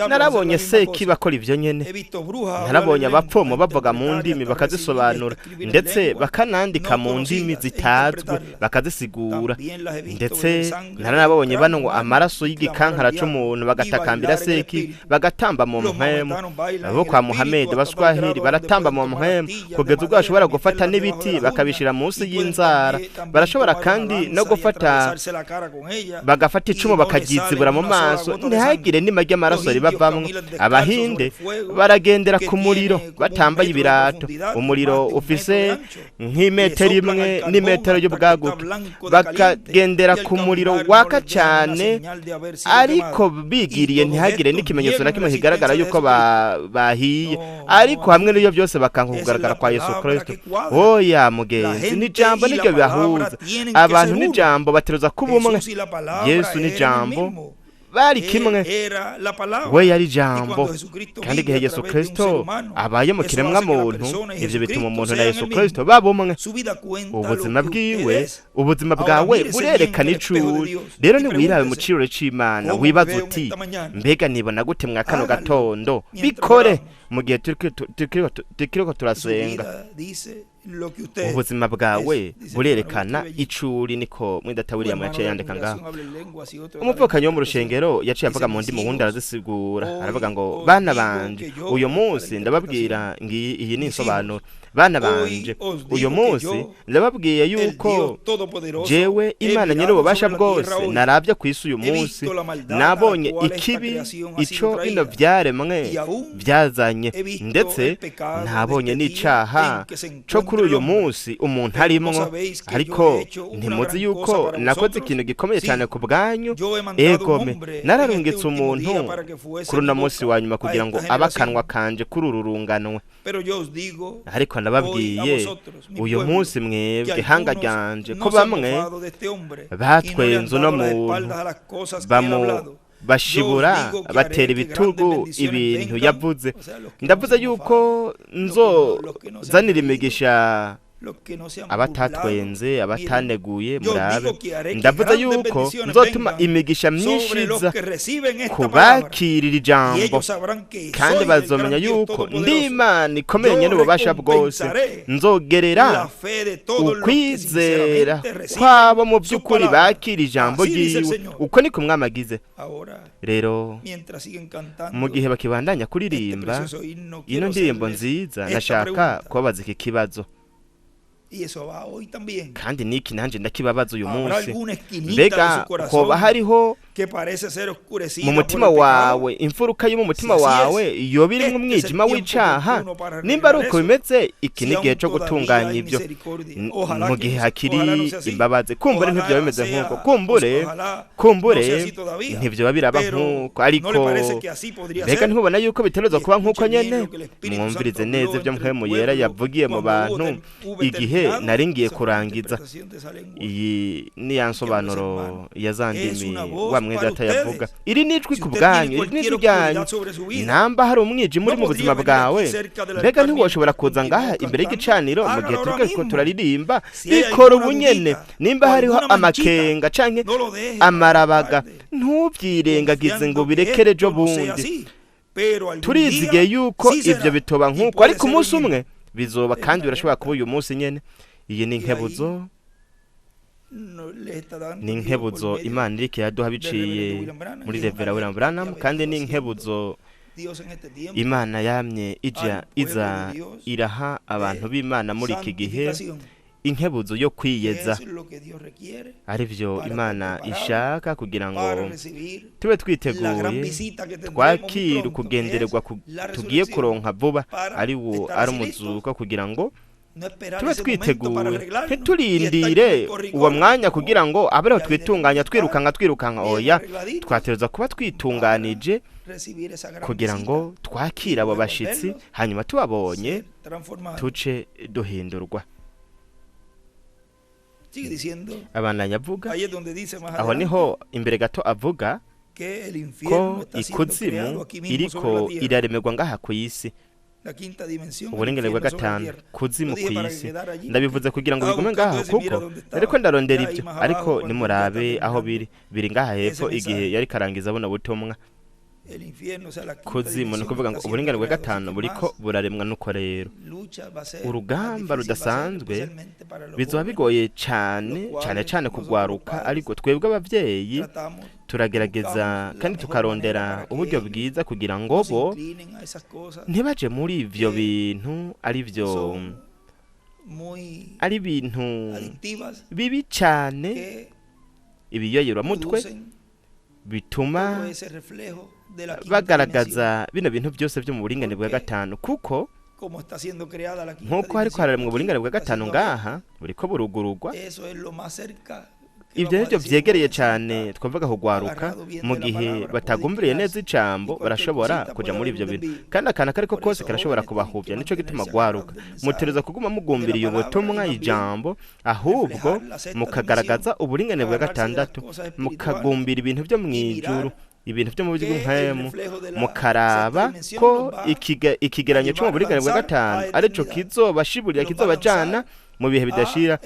narabonye seki bakora ibyo nyene narabonye abapfomo bavuga mu ndimi bakazisobanura ndetse bakanandika mu ndimi zitazwe bakazisigura ndetse naranabonye bano ngo amaraso y'igikankara c'umuntu bagatakambira seki bagatamba mu mpemu abo kwa Muhammad baswahili baratamba mu mpemu kugeza ubwo bashobora gufata n'ibiti bakabishira munsi y'inzara barashobora kandi no gufata bagafata icumu bakagizibura mu maso ntihagire ry'amaraso ribavamwo abahinde baragendera ku muriro batambaye ibirato umuriro ufise nk'imetero imwe n'imetero y'ubwaguke bakagendera ku muriro waka cyane ariko bigiriye ntihagire n'ikimenyetso na kimwe kigaragara yuko bahiye ariko hamwe n'iyo byose bakanka kugaragara kwa Yesu Kristo oya mugenzi n'ijambo niryo bibahuza abantu n'ijambo bateruza kubumwe Yesu n'ijambo bari kimwe we yari jambo kandi igihe Yesu Kristo abaye mu kiremwa muntu ivyo bituma umuntu na Yesu Kristo babumwe ubuzima bwiwe ubuzima bwawe burerekana icuri rero ni wirawe mu cirore c'Imana wibaza uti mbega nibona gute mwa kano gatondo bikore mu gihe turiko turasenga ubuzima bwawe burerekana icuri niko mwidata William yaciye yandika ngaho umuvukanyi wo mu rushengero yaciye avuga mu ndimi wundi arazisigura aravuga ngo bana banje uyu munsi ndababwira ngiyi iyi ni insobanuro bana banje uyu munsi ndababwiye yuko jewe Imana nyir'ububasha bwose narabye ku isi uyu munsi nabonye ikibi ico bino vyaremwe byazanye ndetse ntabonye n'icaha co kuri uyu munsi umuntu arimwo ariko ntimuzi yuko nakoze ikintu gikomeye cyane ku bwanyu egome nararungitse umuntu kuri uno munsi wa nyuma kugira ngo abakanwa kanje kuri uru runganwe ariko ndababwiye uyu munsi mwebwe hanga ryanje ko bamwe batwenze uno muntu bashibura batera ibitugu ibintu yavuze ndavuze yuko nzo zanira imigisha abatatwenze abataneguye murabe ndavuze yuko nzotuma imigisha myinshi iza kubakirira ijambo kandi bazomenya yuko ndi Imana ikomeye nyene ububasha bwose nzogerera ukwizera kwabo mu by'ukuri bakira ijambo ryiwe uko niko Umwami agize rero mu gihe bakibandanya kuririmba ino ndirimbo nziza nashaka kubabaza iki kibazo kandi niki nanje ndakibabaza uyu munsi mbega hoba hariho mu mutima wawe imfuruka yo mu mutima wawe iyo birimwe umwijima w'icaha nimba ari uko bimeze iki ni igihe cyo gutunganya ibyo mu gihe hakiri imbabazi kumbure ntibyo bimeze nk'uko kumbure ntibyo babiraba nk'uko ariko mbega ntibubona yuko bitegerezwa kuba nk'uko nyene mwumvirize neza ibyo Mpwemu Yera yavugiye mu bantu igihe nari ngiye kurangiza iyi ni yansobanuro ya zandimi wa mwedata yavuga iri nijwi ku bwanyu iri nijwi ryanyu namba hari umwijima uri mu buzima bwawe mbega ntiwoshobora kuza ngaha imbere y'igicaniro mu gihe turiko turaririmba bikora ubunyene nimba hariho amakenga canke amarabaga ntubyirengagize ngo birekere ejo bundi turizige yuko ibyo bitoba nk'uko ariko umunsi umwe bizoba kandi birashobora kuba uyu munsi nyene iyi ni inkebuzo Imana irike yaduha biciye muri Revera William Branham kandi ni inkebuzo Imana yamye iza iraha abantu b'Imana muri iki gihe inkebuzo yo kwiyeza ari byo Imana ishaka kugira ngo tube twiteguye twakira ukugendererwa tugiye kuronka vuba ari umuzuko kugira ngo tube twiteguye ntiturindire uwo mwanya kugira ngo abereho twitunganya twirukanka oya twatereza kuba twitunganije kugira ngo twakire abo bashitsi hanyuma tubabonye tuce duhindurwa abandanya avuga aho niho imbere gato avuga ko ikuzimu iriko iraremerwa ngaha ku isi uburenganire bwa gatanu kuzimu ku isi ndabivuze kugira ngo bigume ngaha kuko ariko ndarondera ibyo ariko nimurabe aho biri ngaha hepfo igihe yari karangiza buno butumwa kuzimu ni ukuvuga ngo uburenganire bwa gatanu buriko buraremwa nuko rero urugamba rudasanzwe bizoba bigoye cyane kugwaruka ariko twebwe abavyeyi turagerageza kandi tukarondera uburyo bwiza kugira ngo bo ntibaje muri ivyo bintu ari ibintu bibi cyane ibiyoyeramutwe bituma bagaragaza bino bintu byose byo mu buringanire bwa gatanu kuko nk'uko hariko hararemwa uburinganire bwa gatanu ngaha buriko burugurugwa ibyo nibyo byegereye cyane twavuga kugwaruka mu gihe batagumbiriye neza ijambo barashobora kuja muri ibyo bintu kandi akana kariko kose karashobora kubahuvya nico gituma gwaruka mutereza kuguma mugumbiriye ubutumwa ijambo ahubwo mukagaragaza uburinganire bwa gatandatu mukagumbira ibintu byo mwijuru ibintu byo mu buryo bw'impemu mukaraba ko ikigeranyo cyo mu buringanire bwa gatanu arico kizobashiburira kizobajana mu bihe bidashira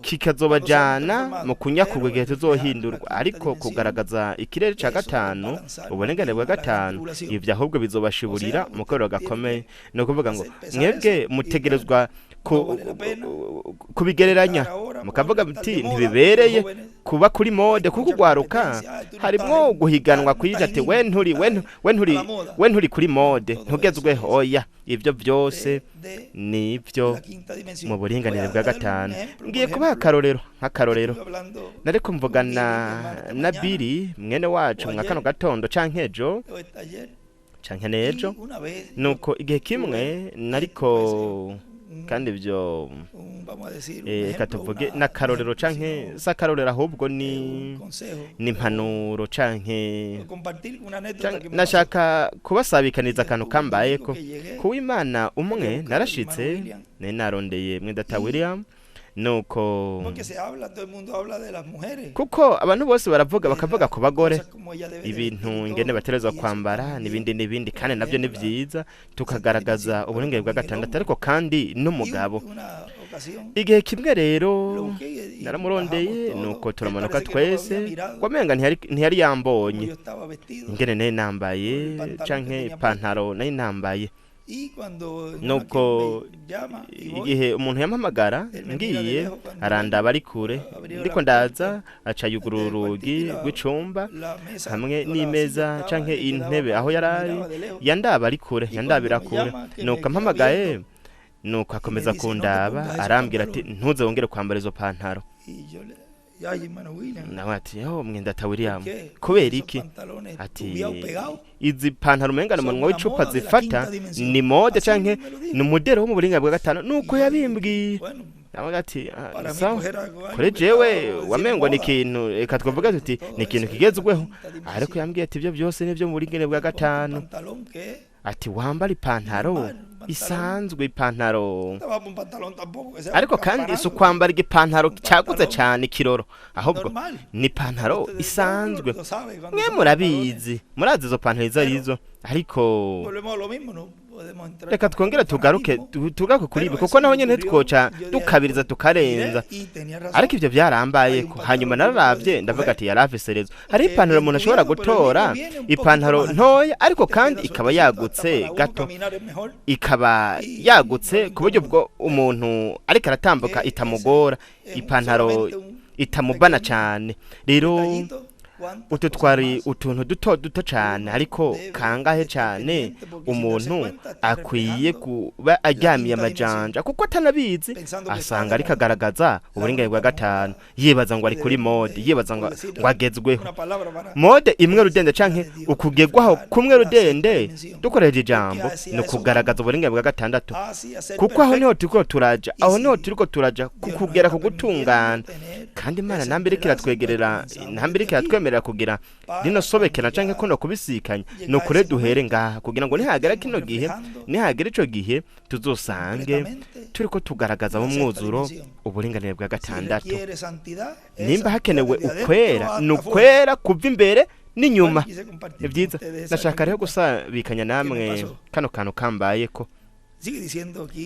kikazobajana mu kunyakurwa igihe tuzohindurwa ariko kugaragaza ikirere ca gatanu uburenganire bwa gatanu ivyo ahubwo bizobashiburira mu korero gakomeye no kuvuga ngo mwebwe mutegerezwa kubigereranya mukavuga muti ntibibereye kuba kuri mode kuko ugwaruka harimwo guhiganwa kwija ati we nturi kuri mode ntugezweho oya ivyo byose nivyo mu buringanire bwa gatanu ngiye kubaha akarorero nariko mvugana na Biri mwene wacu mwa kano gatondo canke ejo canke nejo nuko igihe kimwe nariko kandi ibyo katuvuge n'akarorero canke sakarorero ahubwo ni impanuro canke nashaka kubasabikaniza akantu kambayeko kuw'Imana umwe narashitse narondeye mwedata William nuko kuko abantu bose bakavuga ku bagore ibintu ingene baterezwa kwambara n'ibindi kandi nabyo ni byiza tukagaragaza uburenganire bwa gatandatu ariko kandi n'umugabo igihe kimwe rero naramurondeye nuko turamanuka twese wamenga ntiyari yambonye ingene nari nambaye canke ipantaro nari nambaye nuko igihe umuntu yampamagara ngiye arandaba ari kure ndiko ndaza aca yugurura urugi rw'icumba hamwe n'imeza canke intebe aho yarari yandaba ari kure yandabira kure nuko ampamagaye nuko akomeza kundaba arambwira ati ntuze wongere kwambara izo pantaro nawe ati mwenda ta William kubera iki ati izi pantaro mengana umunwa w'icupa zifata ni mode canke ni umudero wo mu buringa bwa gatanu nuko yabimbwiye nawe ati sawa kore jewe wamengo ni ikintu reka twavuga tuti ni ikintu kigezweho ariko yambwiye ati ibyo byose nivyo mu buringene bwa gatanu ati wambara ipantaro isanzwe ipantaro ariko kandi si ukwambara igipantaro cyaguze cyane kiroro ahubwo ni ipantaro isanzwe mwe murabizi murazi izo pantaro izo arizo ariko reka twongere tugaruke kuri ibi kuko naho nyene twoca dukabiriza tukarenza ariko ivyo byarambaye ko hanyuma nararavye ndavuga ati yarafiserezo hari ipantaro umuntu ashobora gutora ipantaro ntoya ariko kandi ikaba yagutse gato ikaba yagutse ku buryo bwo umuntu ariko aratambuka itamugora ipantaro itamubana cyane rero utu twari utuntu duto cyane ariko kangahe cyane umuntu akwiye kuba aryamiye amajanja kuko atanabizi asanga ariko agaragaza uburingane bwa gatanu yibaza ngo ari kuri mode yibaza ngo agezweho mode imwe rudende canke ukugegwaho kumwe rudende dukoreje ijambo no kugaragaza uburingane bwa gatandatu kuko aho niho turiko turaja kukugera ku gutungana kandi Imana nambirikira twegerera nambirikira twemerera kugira dino sobekera canke ko no kubisikanya no kure duhere ngaha kugira ngo nihagera kino gihe nihagera ico gihe tuzosange turiko tugaragaza mu mwuzuro uburinganire bwa gatandatu nimba hakenewe ukwera nukwera kuva imbere n'inyuma ibyiza nashaka rero gusabikanya namwe kano kantu kambayeko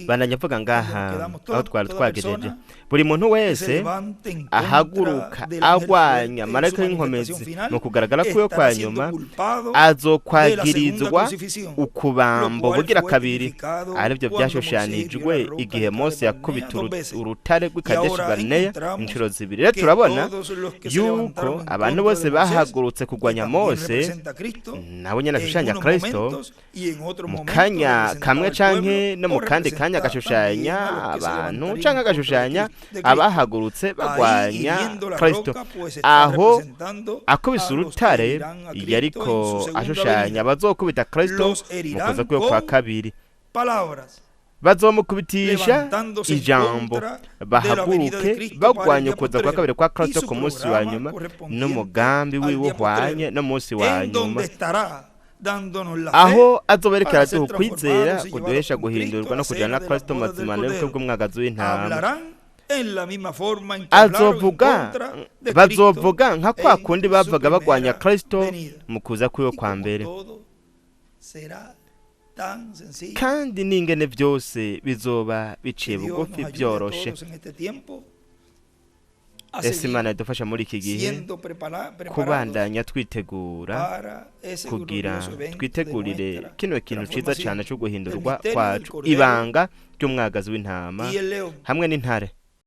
bananyavuga ngaha aho twari twagejeje buri muntu wese ahaguruka agwanya marayika y'inkomezi mu kugaragara ko yo kwa nyuma azokwagirizwa ukubambo bugira kabiri aribyo byashushanijwe igihe Mose yakubita urutare rw'Ikadeshi Barineya inshuro zibiri rero turabona yuko abantu bose bahagurutse kugwanya Mose nabo nyene ashushanya Kristo mu kanya kamwe canke no mu kandi kanya gashushanya abantu canke gashushanya abahagurutse bagwanya Kristo aho akubise urutare yariko ashushanya bazokubita Kristo mu kuza kwe kwa kabiri bazomukubitisha ijambo bahaguruke bagwanya kuza kwa kabiri kwa Kristo ku munsi wa nyuma n'umugambi wiwe uhwanye no munsi wa nyuma aho azoberekera duhu kwizera kuduhesha guhindurwa no kujana na Kristo mazima n'ubwo bw'umwagazi w'intama bazovuga nka kwa kundi bavuga bagwanya Kristo mu kuza kwiwe kwa mbere kandi n'ingene byose bizoba biciye bugufi byoroshe ese Imana idufasha muri iki gihe kubandanya twitegura kugira twitegurire kino kintu ciza cyane cyo guhindurwa kwacu ibanga ry'umwagazi w'intama hamwe n'intare